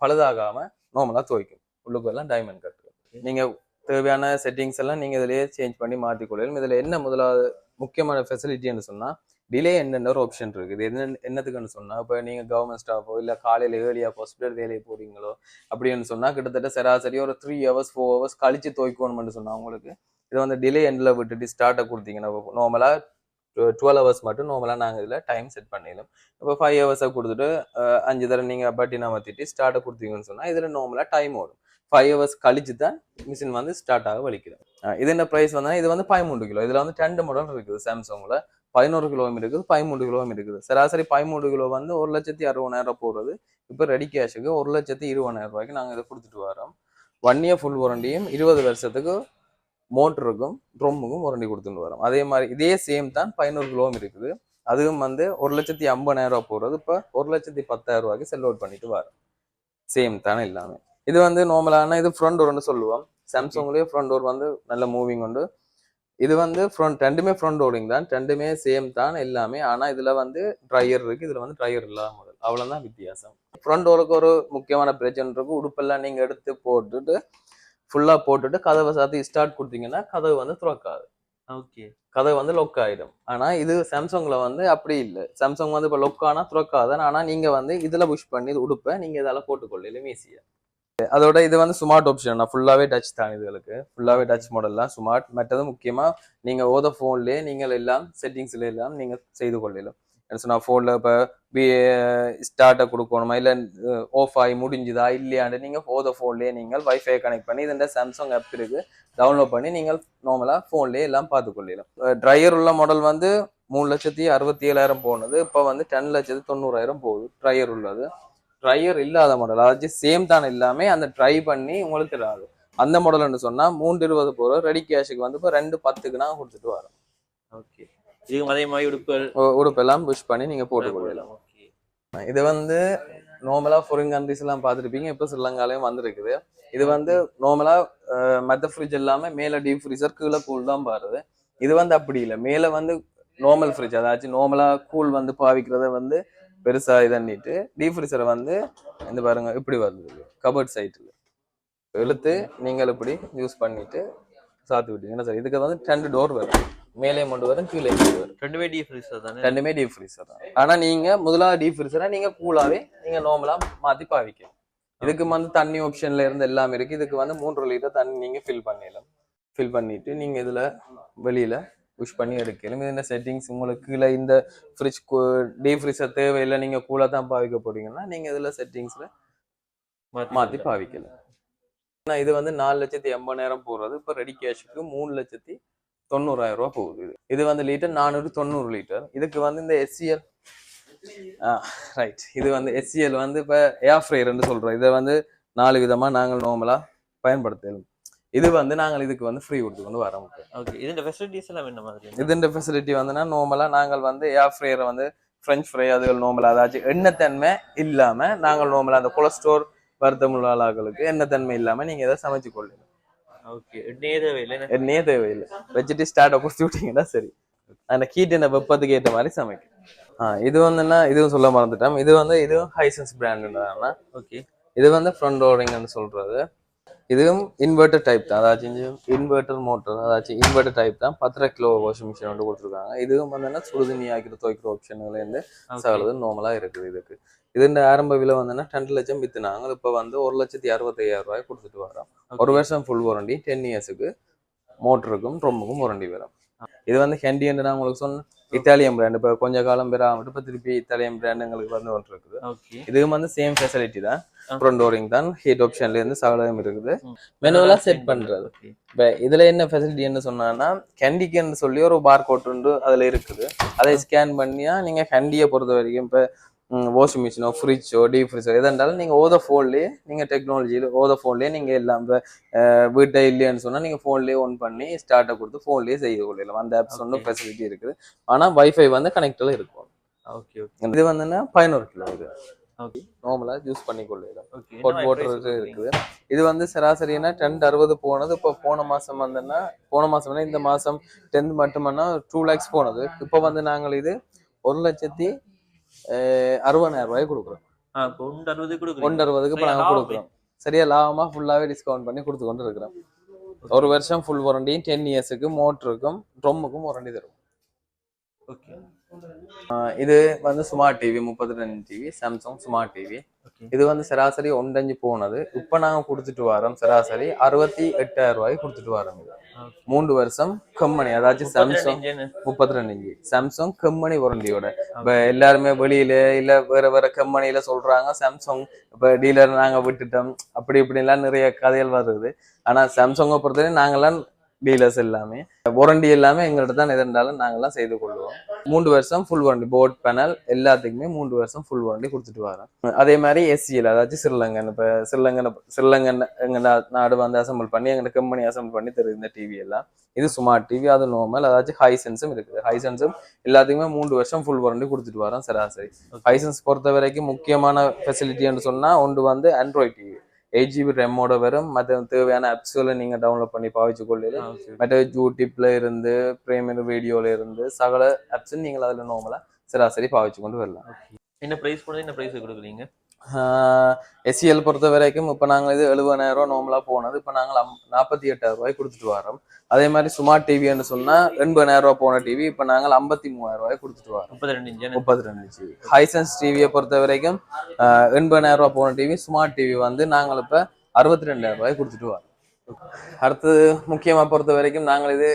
Speaker 1: பழுதாகாம நார்மலா துவைக்கும். உள்ளுக்கு எல்லாம் டைமண்ட் கட். நீங்க தேவையான செட்டிங்ஸ் எல்லாம் நீங்க இதுலயே சேஞ்ச் பண்ணி மாத்திக்கொள்ளலாம். இதுல என்ன முதலாவது முக்கியமான ஃபெசிலிட்டின்னு சொன்னா டிலே என்னென்ன ஒரு ஆப்ஷன் இருக்கு. இது என்னத்துக்குன்னு சொன்னா, இப்போ நீங்க கவர்மெண்ட் ஸ்டாஃபோ இல்ல காலையில ஏர்லியா ஹாஸ்பிட்டல் வேலையை போறீங்களோ அப்படின்னு சொன்னா கிட்டத்தட்ட சராசரி ஒரு 3 hours 4 hours கழிச்சு துவைக்கணும்னு சொன்னா உங்களுக்கு இது வந்து டிலே எண்ட்ல விட்டுட்டு ஸ்டார்ட்டை கொடுத்தீங்கன்னா நார்மலா 12 hours மட்டும் நார்மலா நாங்க இதுல டைம் செட் பண்ணிடலாம். இப்போ 5 hours கொடுத்துட்டு 5 தடவை நீங்க பட்டினா மாத்திட்டு ஸ்டார்ட்டை கொடுத்தீங்கன்னு சொன்னா இதுல நார்மலா டைம் ஓடும். 5 hours கழிச்சு தான் மிஷின் வந்து ஸ்டார்ட் ஆக வலிக்கிறோம். இது என்ன பிரைஸ் வந்தா இது வந்து 13 கிலோ. இதுல வந்து 2 மாடல் இருக்குது. சாம்சங்ல 11 கிலோமீட்டர் இருக்குது, 13 கிலோமீட்டர் இருக்குது. சராசரி 13 கிலோ வந்து 1,60,000 போடுறது. இப்போ ரெடி கேஷுக்கு 1,20,000 நாங்க இதை கொடுத்துட்டு வரோம். 1 year ஃபுல் வாரண்டியும் 20 வருஷத்துக்கு மோட்டருக்கும் ட்ரம்முக்கும் வாரண்டி கொடுத்துட்டு வரோம். அதே மாதிரி இதே சேம் தான் 11 கிலோமீட்டர் இருக்குது. அதுவும் வந்து 1,50,000 போடுறது இப்போ 1,10,000 செல் அவுட் பண்ணிட்டு வரோம். சேம் தானே எல்லாமே. இது வந்து நார்மலான இது ஃப்ரண்ட் டோர்னு சொல்லுவோம். சாம்சங்லயே ஃப்ரண்ட் டோர் வந்து நல்ல மூவிங் உண்டு. இது வந்து ரெண்டுமே ஃப்ரண்ட் லோடிங் தான், ரெண்டுமே சேம் தான் எல்லாமே. ஆனா இதுல வந்து ட்ரையர் இருக்கு, இதுல வந்து ட்ரையர் இல்லாம முதல், அவ்வளவுதான் வித்தியாசம். ஃப்ரண்ட் டோருக்கு ஒரு முக்கியமான பிரச்சனை இருக்கு. உடுப்பெல்லாம் நீங்க எடுத்து போட்டுட்டு ஃபுல்லா போட்டுட்டு கதவை சாத்தி ஸ்டார்ட் கொடுத்தீங்கன்னா கதவு வந்து துறக்காது.
Speaker 2: ஓகே,
Speaker 1: கதவு வந்து லொக் ஆயிடும். ஆனா இது சாம்சங்ல வந்து அப்படி இல்லை. சாம்சங் வந்து இப்ப லொக் ஆனா துறக்காது. ஆனா நீங்க வந்து இதுல புஷ் பண்ணி உடுப்ப நீங்க இதால போட்டுக்கொள்ளலாம் ஈஸியா. அதோட இது வந்து ஸ்மார்ட் ஆப்ஷன், ஃபுல்லாவே டச் தான். இதுகளுக்கு ஃபுல்லாவே டச் மாடல் தான், ஸ்மார்ட். மற்றது முக்கியமா நீங்க ஓத போன்லயே நீங்கள் எல்லாம் செட்டிங்ஸ்ல எல்லாம் நீங்க செய்து கொள்ளலாம். சொன்னா போன்ல இப்ப ஸ்டார்ட்டை கொடுக்கணுமா இல்ல ஆஃப் ஆகி முடிஞ்சுதா இல்லையாண்டு நீங்க ஓத போன்லயே நீங்கள் வைஃபை கனெக்ட் பண்ணி இந்த சாம்சங் ஆப் இருக்கு டவுன்லோட் பண்ணி நீங்கள் நார்மலா போன்லயே எல்லாம் பார்த்து கொள்ளலாம். ட்ரையர் உள்ள மாடல் வந்து 3,67,000 போனது, இப்ப வந்து 10,90,000 போகுது ட்ரையர் உள்ளது. ட்ரையர் இல்லாத மாடல், அதாவது சேம் தான் எல்லாமே, அந்த ட்ரை பண்ணி உங்களுக்கு தராது. அந்த மாடல்னு சொன்னா 320 போற ரெடி கேஷுக்கு வந்து இப்போ 210க்கு நான் கொடுத்துட்டு வரோம்.
Speaker 2: ஓகே, இதுவும் அதே மாதிரி
Speaker 1: உடுப்பெல்லாம் புஷ் பண்ணி நீங்க போட்டுக்கொள்ளலாம். இது வந்து நார்மலா ஃபாரின் கண்ட்ரிஸ் எல்லாம் பார்த்துருப்பீங்க, இப்போ ஸ்ரீலங்காலையும் வந்துருக்குது. இது வந்து நார்மலா மற்ற ஃப்ரிட்ஜ் எல்லாமே மேல டீப் ஃப்ரீசர் கீழே கூல் தான் பாருது. இது வந்து அப்படி இல்லை, மேல வந்து நார்மல் ஃப்ரிட்ஜ், அதாச்சும் நார்மலா கூல் வந்து பாவிக்கிறத வந்து பெருசா இதன்னிட்டு டீப் ஃப்ரீசரை வந்து இந்த பாருங்க இப்படி வருது கபர்ட் சைட்ல இழுத்து நீங்கள் இப்படி யூஸ் பண்ணிட்டு சாத்தி விட்டீங்கன்னா சார். இதுக்கு வந்து 2 டோர் வரும், மேலே கொண்டு வரும் கீழே வரும்.
Speaker 2: ரெண்டுமே டீப் ஃப்ரீசர் தானே?
Speaker 1: ரெண்டுமே டீப் ஃப்ரீசர் தான். ஆனா நீங்க முதலாவது டீப் ஃப்ரீசரை நீங்க கூலாவே நீங்க நார்மலா மாத்தி பாவிக்கலாம். இதுக்கு வந்து தண்ணி ஆப்ஷன்ல இருந்து எல்லாமே இருக்கு. இதுக்கு வந்து 3 லிட்டர் தண்ணி நீங்க ஃபில் பண்ணிடலாம். ஃபில் பண்ணிட்டு நீங்க இதுல வெளியில புஷ் பண்ணி எடுக்கலாம். இந்த செட்டிங்ஸ் உங்களுக்கு கீழே இந்த ஃப்ரிட்ஜ் டீப் ஃப்ரீசர் தேவையில்லை, நீங்க கூலா தான் பாவிக்க போறீங்கன்னா நீங்க இதுல செட்டிங்ஸ்ல மாத்தி பாவிக்கலாம். இது வந்து 4,80,000 போடுறது இப்போ ரெடி கேஷுக்கு 3,90,000 போகுது. இது வந்து லிட்டர் 490 லிட்டர். இதுக்கு வந்து இந்த எஸ்சிஎல் ரைட், இது வந்து எஸ்சிஎல் வந்து இப்போ ஏர் ஃப்ரையர்னு சொல்றோம். இதை வந்து 4 விதமா நாங்கள் நார்மலா பயன்படுத்தலாம். இது வந்து நாங்கள் இதுக்கு வந்து ஃப்ரீ கொடுத்து கொண்டு வரோம்.
Speaker 2: ஓகே, இதுன்ற ஃபெசிலிட்டிஸ் எல்லாம் என்ன மாதிரி?
Speaker 1: இதுன்ற ஃபெசிலிட்டி வந்துன்னா நார்மலா நாங்கள் வந்து ஏர் ஃப்ரையரை வந்து ஃப்ரெஞ்ச் ஃப்ரை அதுகள் நார்மலா அதாச்சும் எண்ணெய்த்தன்மை இல்லாம நாங்கள் நார்மலா அந்த கொலஸ்ட்ரால் வருத்தமுள்ள ஆளாக்களுக்கு எண்ணெய்த்தன்மை இல்லாம நீங்க எதை சமைச்சு கொள்ளலாம்.
Speaker 2: ஓகே, எண்ணெயே
Speaker 1: தேவையில்லை, வச்சுட்டு ஸ்டார்ட் கொடுத்து விட்டீங்கன்னா சரி. அந்த ஹீட் என்ன வெப்பத்துக்கு ஏற்ற மாதிரி சமைக்கும். இது வந்துன்னா இதுவும் சொல்ல மறந்துட்டோம். இது வந்து இதுவும் ஹைசன்ஸ் பிராண்ட்.
Speaker 2: ஓகே,
Speaker 1: இது வந்து ஃப்ரண்ட் லோடிங்னு சொல்றது. இதுவும் இன்வெர்டர் டைப் தான், அதாச்சும் இன்வெர்டர் மோட்டர், அதாச்சும் இன்வெர்டர் டைப் தான். 10 கிலோ வாஷிங் மிஷின் வந்து கொடுத்துருக்காங்க. இதுவும் வந்து சுடுதண்ணி ஆக்கிற துவைக்கிற ஆப்ஷன்ல இருந்து சகலது நார்மலா இருக்குது. இதுக்கு இதுன்ற ஆரம்ப விலை வந்து 2 லட்சம் வித்துனாங்க. இப்போ வந்து 1,65,000 கொடுத்துட்டு வரோம். 1 வருஷம் ஃபுல் வாரண்டி, 10 இயர்ஸுக்கு மோட்டருக்கும் ட்ரம்முக்கும் வாரண்டி வரும். இது வந்து ஹெண்டி என்று நான் உங்களுக்கு சொன்னேன், இத்தாலியன் பிராண்ட். இப்போ கொஞ்ச காலம் பேர் ஆகிட்டு இப்போ திருப்பி இத்தாலியன் பிராண்ட் எங்களுக்கு வந்து ஒன்று இருக்குது. இதுவும் வந்து சேம் ஃபெசிலிட்டி தான், ஃப்ரண்ட் டோரிங் தான், ஹீட் ஆப்ஷன்ல இருந்து சகலம் இருக்குது. மெனுவலா செட் பண்றது. இப்போ இதுல என்ன ஃபெசிலிட்டி என்ன சொன்னான்னா, ஹெண்டிக்குன்னு சொல்லி ஒரு பார் கோட் உண்டு அதுல இருக்குது. அதை ஸ்கேன் பண்ணியா நீங்க ஹெண்டியை பொறுத்த வரைக்கும் இப்போ வாஷிங் மிஷினோ ஃப்ரிட்ஜோ டீப் ஃப்ரிட்ஜோ எது இருந்தாலும் நீங்கள் ஓத ஃபோன்லேயே நீங்கள் டெக்னாலஜியில் ஓத ஃபோன்லேயே நீங்கள் எல்லாம் வீட்டை இல்லைன்னு சொன்னால் நீங்கள் ஃபோன்லேயே ஒன் பண்ணி ஸ்டார்ட்டை கொடுத்து ஃபோன்லேயே செய்து கொள்ளலாம். அந்த ஆப்ஸ் ஒன்றும் ஃபெசிலிட்டி இருக்குது. ஆனால் வைஃபை வந்து கனெக்டில் இருக்கும்.
Speaker 2: Okay okay.
Speaker 1: இது வந்துன்னா 11 கிலோ இது
Speaker 2: ஓகே
Speaker 1: நார்மலா யூஸ் பண்ணி கொள்ளலாம்.
Speaker 2: ஓகே.
Speaker 1: ஹாட் வாட்டர் இருக்குது. இது வந்து சராசரினா 1060 போனது. இப்போ போன மாசம் வந்துன்னா போன மாசம் இந்த மாசம் 10th மட்டும்னா 2 lakhs போனது. இப்போ வந்து நாங்கள் இது 1,60,000 ரூபாய் கொடுக்குறோம். 1,60,000 இப்போ நாங்கள் கொடுக்குறோம். சரியா லாபமா ஃபுல்லாவே டிஸ்கவுண்ட் பண்ணி கொடுத்து கொண்டு இருக்கிறோம். ஒரு வருஷம் ஃபுல் வாரண்டியும் 10 இயர்ஸுக்கு மோட்டருக்கும் ட்ரம்முக்கும் வாரண்டி தரும்.
Speaker 2: ஓகே.
Speaker 1: இது வந்து smart TV 32 TV Samsung smart TV. இது வந்து சராசரி 1.5 போனது. இப்போ நாங்கள் கொடுத்துட்டு வரோம் சராசரி 68,000 ரூபாய்க்கு கொடுத்துட்டு வரோம். 3 வருஷம் கம்பெனி அதாச்சும் சாம்சங் 32 இன்ச்சு சாம்சங் கம்பெனி வாரண்டியோட. இப்போ எல்லாருமே வெளியில இல்ல வேற வேற கம்பெனியில சொல்றாங்க சாம்சங் இப்போ டீலர் நாங்க விட்டுட்டோம் அப்படி இப்படிலாம் நிறைய கதைகள் வருது. ஆனா சாம்சங்கை பொறுத்தவரை நாங்கெல்லாம் டீலர்ஸ் எல்லாமே வாரண்டி எல்லாமே எங்கள்கிட்ட தான் எது இருந்தாலும் நாங்கெல்லாம் செய்து கொள்வோம். 3 வருஷம் ஃபுல் வாரண்டி போர்ட் பேனல் எல்லாத்துக்குமே 3 வருஷம் ஃபுல் வாரண்டி கொடுத்துட்டு வரோம். அதே மாதிரி எஸ்சிஎல் அதாச்சும் ஸ்ரீலங்கன் இப்போ ஸ்ரீலங்கன் எங்க நாடு வந்து அசம்பிள் பண்ணி எங்க கம்பெனி அசம்பிள் பண்ணி தருது இந்த டிவி எல்லாம். இது ஸ்மார்ட் டிவி அது நார்மல் அதாச்சும் ஹைசென்ஸும் இருக்குது. ஹைசென்ஸும் எல்லாத்துக்குமே 3 வருஷம் ஃபுல் வாரண்டி கொடுத்துட்டு வரோம் சராசரி. ஹைசென்ஸ் பொறுத்த வரைக்கும் முக்கியமான ஃபெசிலிட்டின்னு சொன்னா ஒன்று வந்து ஆண்ட்ராய்ட் டிவி 8GB ரேமோட வரும். மற்ற தேவையான ஆப்ஸ்களை நீங்க டவுன்லோட் பண்ணி பாவிச்சு கொள்ளலாம். மற்ற யூடியூப்ல இருந்து பிரேமியர் வீடியோல இருந்து சகல ஆப்ஸ் நீங்கள் அதில் நார்மலா சராசரி பாவிச்சு கொண்டு வரலாம்.
Speaker 2: என்ன பிரைஸ் போனது என்ன பிரைஸ் கொடுக்குறீங்க?
Speaker 1: எஸ்சிஎல் பொறுத்த வரைக்கும் இப்போ நாங்கள் இது 70,000 நார்மலா போனது. இப்போ நாங்கள் 48,000 ரூபாய் கொடுத்துட்டு வரோம். அதே மாதிரி ஸ்மார்ட் டிவின்னு சொன்னா 80,000 போன டிவி இப்போ நாங்கள் 53,000 ரூபாய் கொடுத்துட்டு வரோம். 32 இன்ச்சு ஹைசென்ஸ் டிவியை பொறுத்த வரைக்கும் 80,000 போன டிவி ஸ்மார்ட் டிவி வந்து நாங்கள் இப்போ 62,000 ரூபாய் கொடுத்துட்டு வரோம். அடுத்தது முக்கியமா பொறுத்த வரைக்கும் நாங்கள் இது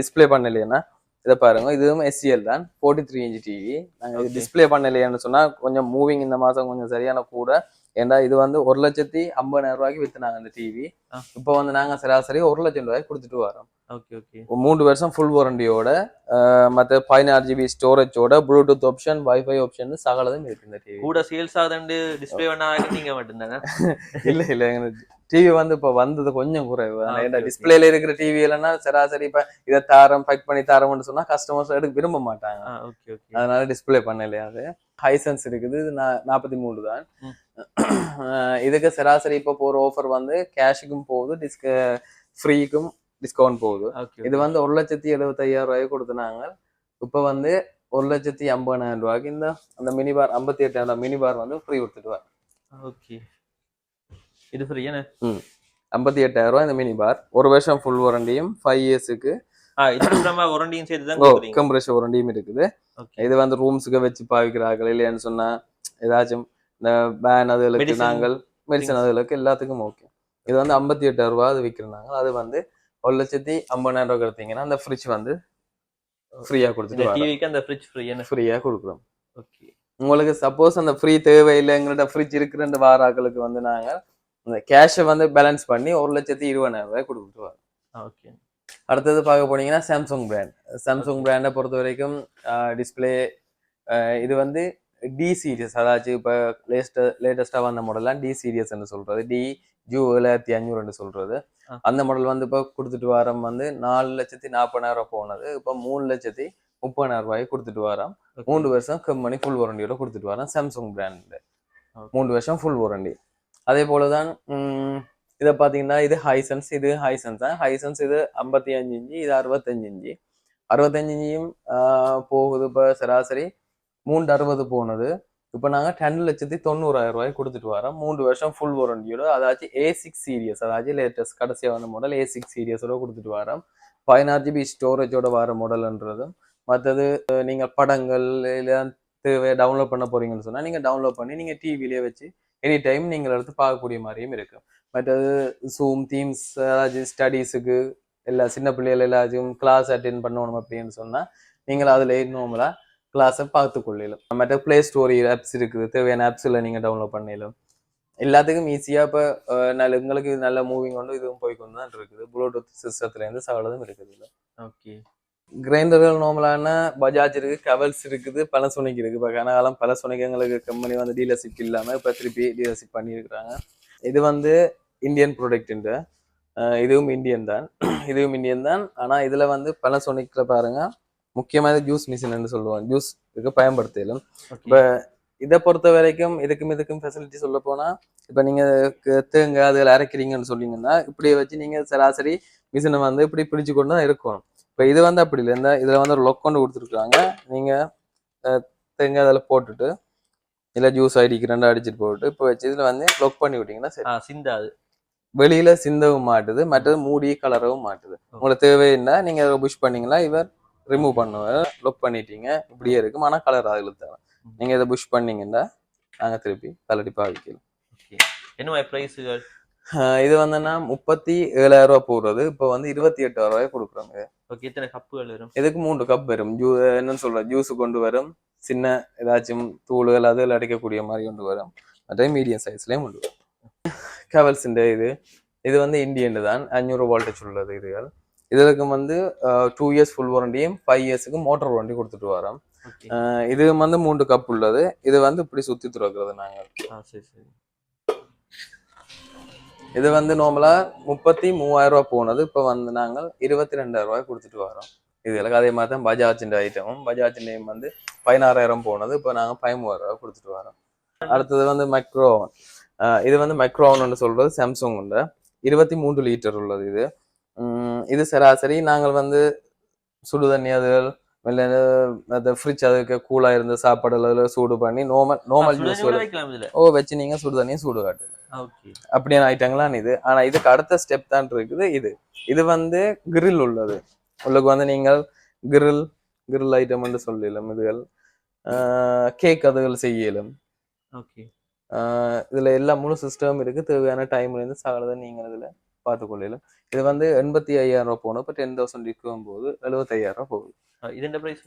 Speaker 1: டிஸ்பிளே பண்ணலைன்னா இதை பாருங்க. இதுவும் எஸ்சிஎல் தான் 43 இன்ச் டிவி. நாங்கள் இது டிஸ்பிளே பண்ணலையான்னு சொன்னா கொஞ்சம் மூவிங் இந்த மாசம் கொஞ்சம் சரியான கூட. ஏன்னா இது வந்து 1,50,000 ரூபாய்க்கு வித்துனாங்க இந்த டிவி. இப்போ வந்து நாங்க சராசரி 1,00,000 ரூபாய்க்கு கொடுத்துட்டு வரோம். 3 வருஷம் ஃபுல் வாரண்டியோட மற்ற 16GB ஸ்டோரேஜோட ப்ளூடூத் ஆப்ஷன் வைஃபை ஆப்ஷன் சகலதும் இருக்கு இந்த டிவி.
Speaker 2: கூட சேல்ஸ் ஆகுது டிஸ்பிளே பண்ணாங்க நீங்க மட்டும்தானே?
Speaker 1: இல்ல எங்களுக்கு டிவி வந்து இப்போ வந்தது கொஞ்சம் குறைவு. டிஸ்பிளேல இருக்கிற டிவி இல்லைன்னா சராசரி இப்ப இதை தாரம் பைக் பண்ணி தாரம்னு சொன்னா கஸ்டமர்ஸ் எடுக்க விரும்ப மாட்டாங்க. அதனால டிஸ்பிளே பண்ணலையா. அது ஹைசென்ஸ் இருக்குது. இது 43 தான். இதுக்கு சராசரி இப்போ போற ஆஃபர் வந்து கேஷுக்கும் போகுது ஃப்ரீக்கும் டிஸ்கவுண்ட் போகுது. இது வந்து 1,75,000 ரூபாய்க்கு கொடுத்துனாங்க. இப்ப வந்து 1,50,000 ரூபாய்க்கு இந்த அந்த மினி பார் 58,000 மினி பார் வந்து ஃப்ரீ கொடுத்துடுவார்.
Speaker 2: ஓகே இது ஃப்ரீ என்ன?
Speaker 1: 58,000 ரூபாய் இந்த மினி பார். ஒரு வருஷம் ஃபுல் வாரண்டியும் 5 இயர்ஸுக்கு
Speaker 2: வாரண்டியும் சேர்த்து தான்
Speaker 1: கம்ப்ரஷர் வாரண்டியும் இருக்குது. இது வந்து ரூம்ஸுக்கு வச்சு பாவிக்கிறார்கள் இல்லையான்னு சொன்னா ஏதாச்சும் இந்த பேன் அதுகளுக்கு நாங்கள் மெடிசன் அதுகளுக்கு எல்லாத்துக்கும் ஓகே. இது வந்து 58,000 ரூபாய் அது விற்கிறாங்க. அது வந்து 1,50,000 ரூபாய் கொடுத்தீங்கன்னா அந்த ஃப்ரிட்ஜ் வந்து ஃப்ரீயா கொடுத்துட்டு ஃப்ரீயா கொடுக்குறோம்.
Speaker 2: ஓகே
Speaker 1: உங்களுக்கு சப்போஸ் அந்த ஃப்ரீ தேவையில்லை எங்கள்கிட்ட ஃப்ரிட்ஜ் இருக்கிற அந்த வாராக்களுக்கு வந்து நாங்கள் அந்த கேஷை வந்து பேலன்ஸ் பண்ணி 1,20,000 ரூபாய் கொடுத்துட்டு வரோம்.
Speaker 2: ஓகே.
Speaker 1: அடுத்தது பார்க்க போனீங்கன்னா சாம்சங் பிராண்ட். சாம்சங் பிராண்டை பொறுத்த வரைக்கும் டிஸ்பிளே இது வந்து டி சீரியஸ் அதாச்சும் இப்போ லேட்டஸ்டாக வந்த மாடல்லாம் டி சீரியஸ்ன்னு சொல்றது. DU7500 சொல்றது. அந்த மாடல் வந்து இப்போ கொடுத்துட்டு வரோம் வந்து 4,40,000 போனது. இப்போ 3,30,000 ரூபாய்க்கு கொடுத்துட்டு வரோம். 3 வருஷம் கம்பெனி ஃபுல் வாரண்டியோட கொடுத்துட்டு வரோம். சாம்சங் பிராண்ட் 3 வருஷம் ஃபுல் வாரண்டி. அதே போலதான் இதை பார்த்தீங்கன்னா இது ஹைசென்ஸ். இது ஹைசென்ஸ் தான். ஹைசென்ஸ் இது 55 இன்ச்சு இது 65 இன்ச்சு. 65 இன்ச்சியும் போகுது. இப்போ சராசரி 360 போனது. இப்போ நாங்கள் 10,90,000 ரூபாய்க்கு கொடுத்துட்டு வரோம். 3 வருஷம் ஃபுல் வாரண்டியோட அதாச்சும் A6 சீரியஸ் அதாச்சும் லேட்டஸ்ட் கடைசியாக வந்த மாடல் A6 சீரியஸோட கொடுத்துட்டு வரோம். 16GB ஸ்டோரேஜோட வர மாடல்ன்றதும் மற்றது நீங்கள் படங்கள் இல்லை தேவை டவுன்லோட் பண்ண போறீங்கன்னு சொன்னால் நீங்கள் டவுன்லோட் பண்ணி நீங்கள் டிவிலேயே வச்சு எனி டைம் நீங்கள் எடுத்து பார்க்கக்கூடிய மாதிரியும் இருக்கு. மற்றது ஜூம் தீம்ஸ் ஏதாச்சும் ஸ்டடீஸுக்கு எல்லா சின்ன பிள்ளைகள் எல்லாச்சும் கிளாஸ் அட்டென்ட் பண்ணணும் அப்படின்னு சொன்னால் நீங்கள் அதில் நார்மலா கிளாஸை பார்த்து கொள்ளலாம். மற்ற பிளே ஸ்டோரி ஆப்ஸ் இருக்குது. தேவையான ஆப்ஸில் நீங்கள் டவுன்லோட் பண்ணலாம். எல்லாத்துக்கும் ஈஸியாக இப்போ உங்களுக்கு நல்ல மூவிங் கொண்டு இதுவும் போய்க்கொண்டு தான் இருக்குது. ப்ளூடூத் சிஸ்டத்துலேருந்து சகலதும் இருக்குது இல்லை.
Speaker 2: ஓகே
Speaker 1: கிரைண்டர்கள் நார்மலான பஜாஜ் இருக்கு, கவல்ஸ் இருக்குது, பனசோனிக் இருக்கு. இப்போ கனகாலம் பனசோனிக் எங்களுக்கு கம்பெனி வந்து டீலர்ஷிப் இல்லாமல் இப்போ திருப்பி டீலர்ஷிப் பண்ணியிருக்கிறாங்க. இது வந்து இந்தியன் ப்ராடக்ட். இதுவும் இந்தியன் தான். இதுவும் இந்தியன் தான். ஆனால் இதில் வந்து பனசோனிக்ல பாருங்க முக்கியமாக ஜூஸ் மிஷின் சொல்லுவாங்க, ஜூஸ் இதுக்கு பயன்படுத்தலும். இப்போ இதை பொறுத்த வரைக்கும் இதுக்கும் ஃபெசிலிட்டி சொல்ல போனா, இப்போ நீங்க தேங்காய் அதில் அரைக்கிறீங்கன்னு சொன்னீங்கன்னா இப்படியே வச்சு நீங்க சராசரி மிஷினை வந்து இப்படி பிடிச்சு கொண்டு தான் இருக்கணும். இப்போ இது வந்து அப்படி இல்லை. இந்த இதுல வந்து ஒரு லொக் கொண்டு கொடுத்துருக்காங்க. நீங்க தேங்காய் அதில் போட்டுட்டு இல்லை ஜூஸ் அடிக்கு ரெண்டா அடிச்சுட்டு போட்டு இப்போ வச்சு இதுல வந்து லொக் பண்ணி விட்டீங்கன்னா சரி,
Speaker 2: சிந்தாது,
Speaker 1: வெளியில சிந்தவும் மாட்டுது, மற்றது மூடி கலரவும் மாட்டுது. உங்களுக்கு தேவைன்னா நீங்க புஷ் பண்ணீங்கன்னா இவர் ரிமூவ் பண்ணுவார். லொக் பண்ணிட்டீங்க இப்படியே இருக்கும், ஆனால் கலர் அதில் தேவை. நீங்க இதை புஷ் பண்ணீங்கன்னா நாங்க திருப்பி கலடி பாவிக்கலாம்.
Speaker 2: என்ன பிரைஸுகள்?
Speaker 1: இது வந்துன்னா 37,000 ரூபாய் போடுறது இப்போ வந்து 28,000 ரூபாய் கொடுக்குறாங்க.
Speaker 2: ஓகே, எத்தனை கப்புகள் வரும்?
Speaker 1: இதுக்கு 3 கப் வரும். என்னன்னு சொல்ற ஜூஸ் கொண்டு வரும், சின்ன ஏதாச்சும் தூள்கள் அதில் அடைக்கக்கூடிய மாதிரி கொண்டு வரும், அதே மீடியம் சைஸ்லயும் கொண்டு வரும். கவல்ஸ் இது வந்து இந்தியன் தான், 500 வோல்டேஜ் உள்ளது. இதுக்கு வந்து 2 இயர்ஸ் ஃபுல் வாரண்டியும் 5 இயர்ஸுக்கு மோட்டர் வாரண்டி கொடுத்துட்டு வரோம். இது வந்து 3 கப் உள்ளது. இது வந்து இப்படி சுத்தி துறக்கிறது நாங்கள். இது வந்து நார்மலா 33,000 ரூபாய் போனது, இப்போ வந்து நாங்கள் 22,000 ரூபாய் கொடுத்துட்டு வரோம். இதுகளுக்கு அதே மாதிரி தான் பஜாஜின் ஐட்டமும், பஜாஜின் நேம் வந்து 16,000 போனது, இப்போ நாங்கள் 13,000 ரூபாய் கொடுத்துட்டு வரோம். அடுத்தது வந்து மைக்ரோ ஓவன். இது வந்து மைக்ரோ ஓவன் சொல்றது சாம்சங் 23 லிட்டர் உள்ளது. இது சராசரி நாங்கள் வந்து சுடு தண்ணி அதுகள் ஃப்ரிட்ஜ் அதுக்கு கூலா இருந்த சாப்பாடு சூடு பண்ணி நார்மல் ஜூஸ் வச்சு நீங்க சுடு தண்ணியை சூடு காட்டு அப்படியான ஐட்டங்களாம் இது. ஆனா இதுக்கு அடுத்த ஸ்டெப் தான் இருக்குது. இது வந்து கிரில் உள்ளது. உங்களுக்கு வந்து நீங்கள் கிரில் ஐட்டம் என்று சொல்லலாம். இதுகள் கேக் அதுகள் செய்யலும். இதுல எல்லா முழு சிஸ்டம் இருக்கு. தேவையான டைம்ல இருந்து சகலதை நீங்க இதுல பார்த்துக்கொள்ளலாம். இது வந்து 85,000 ரூபாய் போகணும். இப்போ 10,000 விற்கும் போது 75,000 ரூபாய் போகுது.
Speaker 2: இது பிரைஸ்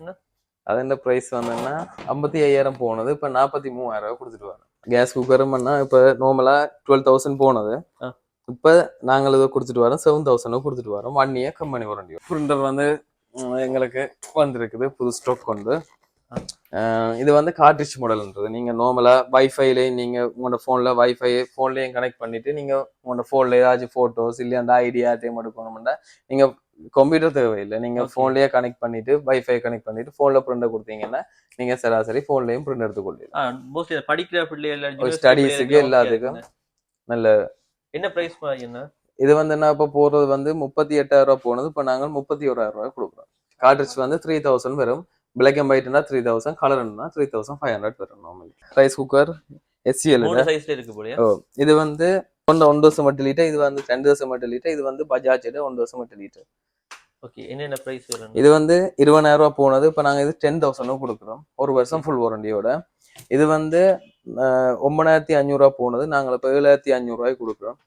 Speaker 1: அது பிரைஸ் வந்தோம்னா 55,000 போனது, இப்போ 43,000 ரூபாய் கொடுத்துட்டு வரோம். கேஸ் குக்கரும் இப்போ நார்மலா 12,000 போனது, இப்போ நாங்கள் இதை கொடுத்துட்டு வரோம் 7,000 கொடுத்துட்டு வரோம். 1 இயர் கம்பெனி வாரண்டி. பிரிண்டர் வந்து எங்களுக்கு வந்திருக்குது புது ஸ்டாக் கொண்டு. இது வந்து கார்ட்ரிட்ஜ் மாடல்ன்றது. நீங்க நார்மலா வைஃபைலையும் நீங்க உங்களோட போன்லயும் கனெக்ட் பண்ணிட்டு நீங்க உங்களோட போன்ல ஏதாச்சும் போட்டோஸ் இல்லையா ஐடியா டைம் எடுக்கணும்னா நீங்க கம்ப்யூட்டர் தேவையில்லை. நீங்க போன்லயே கனெக்ட் பண்ணிட்டு வைஃபை கனெக்ட் பண்ணிட்டு போன்ல பிரிண்ட் கொடுத்தீங்கன்னா நீங்க சராசரி போன்லயும் பிரிண்ட் எடுத்துக்கொள்ளலாம்.
Speaker 2: படிக்கிற பிள்ளைகள்
Speaker 1: ஸ்டடீஸுக்கு எல்லாத்துக்கும் நல்ல.
Speaker 2: என்ன பிரைஸ் என்ன?
Speaker 1: இது வந்து என்ன இப்ப போறது வந்து 38,000 ரூபாய் போனது, இப்ப நாங்கள் 31,000 ரூபாய் கொடுக்குறோம். கார்ட்ரிட்ஜ் வந்து 3,000 வரும். பிளாக் அண்ட் ஒயிட்னா 3,000, கலர்னா 3,500 வரும். நார்மல் ரைஸ் குக்கர் SCL இது வந்து 1.8 லிட்டர், இது வந்து 2.8 லிட்டர், இது வந்து பஜாஜ் 1.8 லிட்டர்.
Speaker 2: ஓகே, என்னென்ன பிரைஸ் வரும்?
Speaker 1: இது வந்து 20,000 ரூபாய் போனது, இப்போ நாங்கள் இது 10,000 கொடுக்குறோம், ஒரு வருஷம் ஃபுல் வாரண்டியோட. இது வந்து 9,500 ரூபாய் போனது, நாங்கள் இப்போ 7,500 ரூபாய் கொடுக்குறோம்.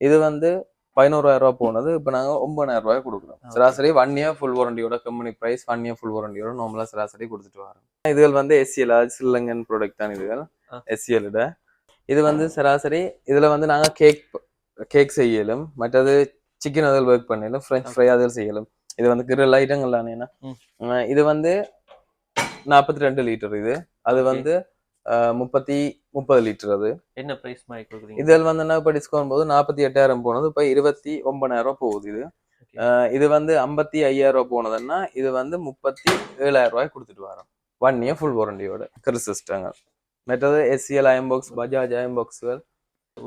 Speaker 1: இது வந்து 11,000 ரூபாய் போனது, இப்போ நாங்கள் 9,000 ரூபாய் கொடுக்குறோம். சராசரி 1 இயர் ஃபுல் வாரண்டியோட கம்பெனி பிரைஸ் 1 இயர் ஃபுல் வாரண்டியோட நார்மலா சராசரி கொடுத்துட்டு வரோம். இதுகள் வந்து SCL ஸ்ரீலங்கன் ப்ராடக்ட் தான். இதுகள் SCL. இது வந்து சராசரி இதுல வந்து நாங்கள் கேக் செய்யலும், மற்றது சிக்கன் அதில் ஒர்க் பண்ணலும், ஃப்ரெஞ்ச் ஃப்ரை அதில் செய்யலும். இது வந்து கிரில் ஐட்டங்கள். இது வந்து 42 லிட்டர். அது வந்து 30 லிட்டர். அது
Speaker 2: என்ன பிரைஸ் கொடுக்குறீங்க?
Speaker 1: இதில் வந்து இப்போ டிஸ்கவுண்ட் போது 48,000 போனது, இப்போ 29,000 போகுது. இது வந்து 55,000 போனதுன்னா இது வந்து 37,000 ரூபாய் கொடுத்துட்டு வரோம். 1 இயர் ஃபுல் வாரண்டியோட கிரில் சிஸ்டங்கள். மற்றது SCL அயன்பாக்ஸ், பஜாஜ் அயன்பாக்ஸ்கள்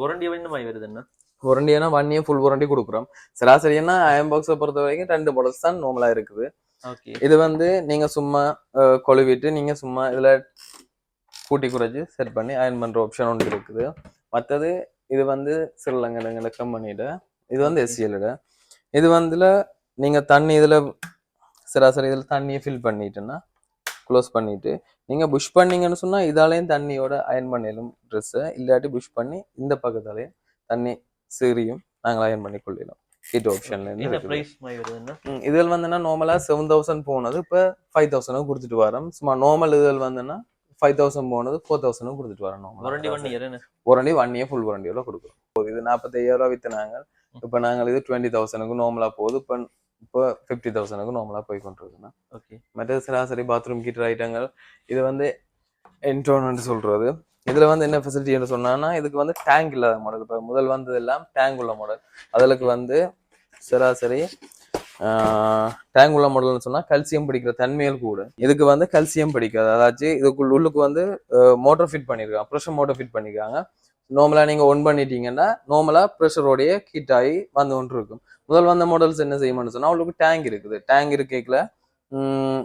Speaker 2: வாரண்டி என்ன மாதிரி வருதுன்னா
Speaker 1: வாரண்டினா 1 இயர் ஃபுல் வாரண்டி கொடுக்குறோம். சராசரினா அயன்பாக்ஸை பொறுத்த வரைக்கும் 2 மாடல்ஸ் தான் நார்மலா இருக்குது. இது வந்து நீங்க சும்மா கொழுவிட்டு நீங்க சும்மா இதுல கூட்டி குறைச்சி செட் பண்ணி அயன் பண்ற ஆப்ஷன் ஒன்று இருக்குது. மற்றது இது வந்து ஸ்ரீலங்கன் கம்பெனியோட, இது வந்து SCL. இது வந்து நீங்க தண்ணி இதுல சராசரி இதுல தண்ணியை ஃபில் பண்ணிட்டுன்னா க்ளோஸ் பண்ணிட்டு நீங்க புஷ் பண்ணீங்கன்னு சொன்னா இதாலையும் தண்ணியோட அயன் பண்ணிடலாம் ட்ரெஸ்ஸை. இல்லாட்டி புஷ் பண்ணி இந்த பக்கத்தாலையும் தண்ணி சீரியும் நாங்கள் அயன் பண்ணி கொள்ளலாம். ஹீட் ஆப்ஷன்ல இருந்து இதில் வந்துன்னா நார்மலா 7,000 போனது, இப்போ 5,000 கொடுத்துட்டு வரோம். சும்மா நார்மல் இதில் வந்துன்னா 5,000 போனது 4,000 கொடுத்துட்டு வரோம். வாரண்டி 1 இயர் ஃபுல் வாரண்டியோட கொடுக்குறோம். இது 45,000 ரூபாய் வித்துனாங்க. இப்போ நாங்கள் இது 20,000 நார்மலா போகுது. இப்போ இப்போ 50,000க்கு நார்மலாக போய் கொண்டிருக்குண்ணா.
Speaker 2: ஓகே.
Speaker 1: மற்ற சராசரி பாத்ரூம் ஹீட்டர் ஐட்டங்கள் இது வந்து என்ட்ரோன்னு சொல்றது. இதுல வந்து என்ன ஃபெசிலிட்டி சொன்னா இதுக்கு வந்து டேங்க் இல்லாத மாடல். இப்போ முதல் வந்தது எல்லாம் டேங்க் உள்ள மாடல். அதுக்கு வந்து சராசரி டேங்க் உள்ள மாடல்னு சொன்னா கல்சியம் பிடிக்கிற தன்மைகள் கூட. இதுக்கு வந்து கல்சியம் பிடிக்காது. அதாச்சும் இதுக்குள்ள உள்ளுக்கு வந்து மோட்டர் ஃபிட் பண்ணிருக்காங்க, ப்ரெஷர் மோட்டர் ஃபிட் பண்ணிருக்காங்க. நார்மலா நீங்க ஒன் பண்ணிட்டீங்கன்னா நார்மலா ப்ரெஷரோடைய ஹீட் ஆகி வந்து ஒன்று இருக்கும். முதல் வந்த மாடல்ஸ் என்ன செய்யணும்னு சொன்னா உங்களுக்கு டேங்க் இருக்குது. டேங்க் இருக்கேக்கல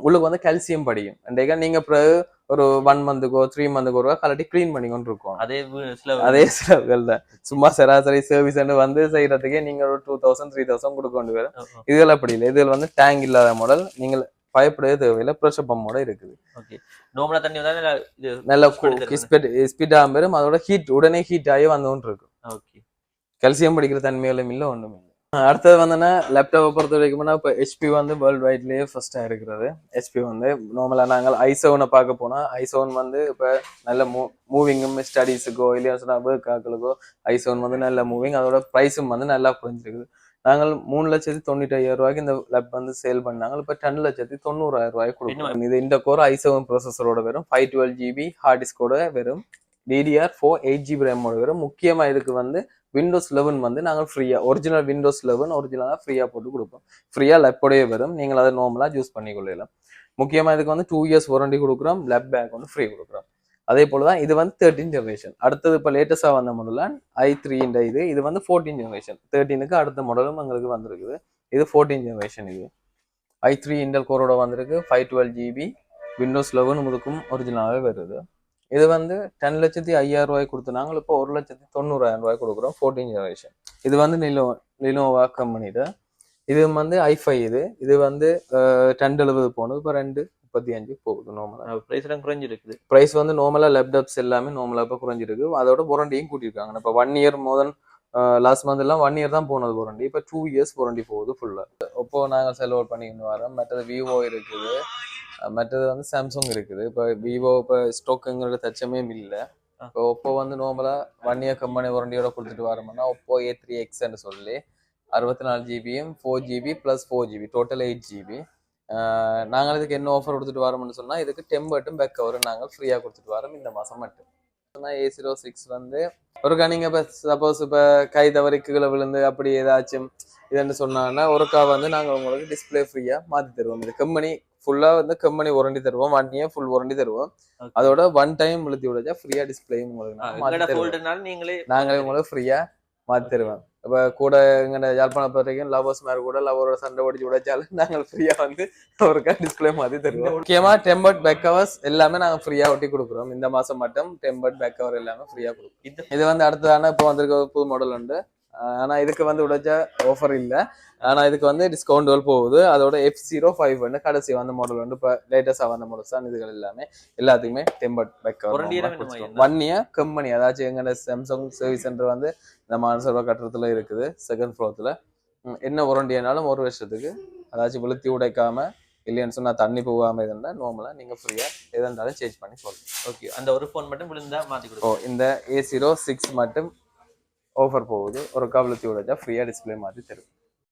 Speaker 1: உள்ளுக்கு வந்து கல்சியம் படிக்கும். அன்றைக்கா நீங்க ஒரு 1 மந்த்துக்கோ 3 மந்த்துக்கோ ஒரு கலட்டி கிளீன் பண்ணி கொண்டு இருக்கோம். அதே சிலவுகள் தான். சும்மா சராசரி சர்வீஸ் வந்து செய்யறதுக்கே நீங்க ஒரு 2000 3000 கொடுக்க வேண்டி வரும். இதுல அப்படி இல்லை. இதுல வந்து டேங்க் இல்லாத மாடல். நீங்கள் பயப்படவே தேவையில்லை. ப்ரெஷர் பம்போட இருக்குது.
Speaker 2: நார்மலா தண்ணி வந்தா
Speaker 1: நல்ல ஸ்பீடா பெறும். அதோட ஹீட் உடனே ஹீட் ஆகி வந்து இருக்கும். கல்சியம் படிக்கிற தன்மைகளும் இல்லை, ஒண்ணும் இல்லை. அடுத்தது வந்து லேப்டாப்பை பொறுத்த வரைக்கும் இப்போ ஹெச்பி வந்து வேர்ல்டு வைட்லயே ஃபர்ஸ்டா இருக்கிறது. ஹெச்பி வந்து நார்மலா நாங்கள் i7 பார்க்க போனா i7 வந்து இப்போ நல்ல மூவிங்கும் ஸ்டடீஸுக்கோ இல்லையா சொன்னா ஒர்க் ஆக்களுக்கோ i7 வந்து நல்ல மூவிங். அதோட ப்ரைஸும் வந்து நல்லா குறைஞ்சிருக்குது. நாங்கள் 3,95,000 இந்த லேப் வந்து சேல் பண்ணாங்க. இப்போ 10,90,000 கொடுக்கும். இது இந்த கோர் i7 ப்ரோசஸரோட வரும். 512GB ஹார்ட் டிஸ்கோட வரும். DDR4 8GB ரேமோட வரும். முக்கியமா இதுக்கு வந்து விண்டோஸ் 11 வந்து நாங்கள் ஃப்ரீயா ஒரிஜினல் விண்டோஸ் 11 ஒரிஜினலா ஃப்ரீயா போட்டு கொடுப்போம். ஃப்ரீயா லேப்போடயே வரும். நீங்கள் அதை நார்மலா யூஸ் பண்ணிக்கொள்ளலாம். முக்கியமா இதுக்கு வந்து 2 இயர்ஸ் வாரண்டி கொடுக்குறோம். லேப் பேக் வந்து ஃப்ரீ கொடுக்குறோம். அதே போலதான் இது வந்து 13 ஜெனரேஷன். அடுத்தது இப்போ லேட்டஸ்டா வந்த மாடல் i3 இது வந்து 14 ஜெனரேஷன். 13க்கு அடுத்த மாடலும் எங்களுக்கு வந்திருக்குது. இது 14 ஜெனரேஷன். இது i3 இன்டெல் கோரோட வந்திருக்கு. 512GB விண்டோஸ் 11 முதுக்கும் ஒரிஜினலாவே வருது. இது வந்து 10,05,000 கொடுத்து நாங்கள் இப்போ 1,90,000 கொடுக்குறோம். 14 ஜெனரேஷன். இது வந்து லினோவா கம்பெனிட. இது வந்து i5. இது வந்து 1070 போனது. இப்போ 235 போகுது. நார்மலா
Speaker 2: பிரைஸ் எல்லாம் குறைஞ்சிருக்குது.
Speaker 1: பிரைஸ் வந்து நார்மலா லேப்டாப்ஸ் எல்லாமே நார்மலா இப்போ குறைஞ்சிருக்கு. அதோட வாரண்டியும் கூட்டியிருக்காங்க. இப்போ 1 இயர் மோதன் லாஸ்ட் மந்த் எல்லாம் 1 இயர் தான் போனது வாரண்டி. இப்போ 2 இயர்ஸ் வாரண்டி போகுது ஃபுல்லா. இப்போ நாங்கள் செலவு பண்ணிக்கிட்டு வரோம். மற்றது விவோ இருக்குது. மற்றது வந்து சாம்சங் இருக்குது. இப்போ விவோ இப்போ ஸ்டாக்குங்கிறது தச்சமே இல்லை. இப்போ ஒப்போ வந்து நார்மலா 1 இயர் கம்பெனி வாரண்டியோட கொடுத்துட்டு வரோம்னா ஒப்போ A3Xன்னு சொல்லி 64GB 4GB + 4GB total 8GB. நாங்கள் இதுக்கு என்ன ஆஃபர் கொடுத்துட்டு வரோம்னு சொன்னா இதுக்கு டெம்பர்ட்டும் பேக் கவர் நாங்கள் ஃப்ரீயா கொடுத்துட்டு வரோம் இந்த மாசம் மட்டும். A06 வந்து ஒருக்கா நீங்க இப்போ சப்போஸ் இப்போ கை தவறி கீழே விழுந்து அப்படி ஏதாச்சும் இதுன்னு சொன்னாங்கன்னா ஒருக்கா வந்து நாங்கள் உங்களுக்கு டிஸ்பிளே ஃப்ரீயா மாற்றி தருவோம். இது கம்பெனி ஃபுல்லா வந்து கம்பெனி வாரண்டி தருவோம். 1 இயர் ஃபுல் வாரண்டி தருவோம். அதோட 1 டைம் இழுத்தி விடுச்சா ஃப்ரீயா டிஸ்பிளேயும் உங்களுக்கு நாங்களே உங்களுக்கு ஃப்ரீயா மாற்றி தருவோம். இப்போ கூட எங்க யாழ்ப்பாணம் வரைக்கும் லவர்ஸ் மாதிரி கூட லவரோட சண்டை ஓடிச்சு உடைச்சாலும் நாங்கள் ஃப்ரீயா வந்து ஒருக்கா டிஸ்பிளே மாற்றி தருவோம். முக்கியமா டெம்பர்ட் பேக் கவர்ஸ் எல்லாமே நாங்கள் ஃப்ரீயா ஒட்டி கொடுக்குறோம். இந்த மாசம் மட்டும் டெம்பர்ட் பேக் கவர் எல்லாமே ஃப்ரீயா கொடுக்குறோம். இது வந்து அடுத்ததான இப்போ வந்திருக்க புது மாடல் உண்டு. ஆனா இதுக்கு வந்து உடைச்ச ஆஃபர் இல்லை. ஆனா இதுக்கு வந்து டிஸ்கவுண்ட் போகுது. அதோட F05 வந்து கடைசி வந்த மாடல் வந்து இப்போ லேட்டஸ்டா வந்த மாடல்ஸ் தான் இதுகள் எல்லாமே. எல்லாத்துக்குமே tempered back cover 1 year company. அதாச்சும் எங்க சாம்சங் சர்வீஸ் சென்டர் வந்து இந்த மாநசர்வா கட்டடத்துல இருக்குது. 2nd ஃப்ளோர்ல என்ன வாரண்டியானாலும் 1 வருஷத்துக்கு அதாச்சும் வெளுத்தி உடைக்காம இல்லைன்னு சொன்னா தண்ணி போகாம இருந்தா நார்மலா நீங்க ஃப்ரீயா எதாண்டாலும் சேஞ்ச் பண்ணி சொல்லலாம்.
Speaker 2: ஓகே. அந்த ஒரு ஃபோன் மட்டும் விழுந்தா மாத்தி கொடுப்போம்.
Speaker 1: இந்த A06 மட்டும் ஆஃபர் போகுது. ஒரு கவலத்தி உடைச்சா ஃப்ரீயா டிஸ்பிளே மாத்தி தரும்.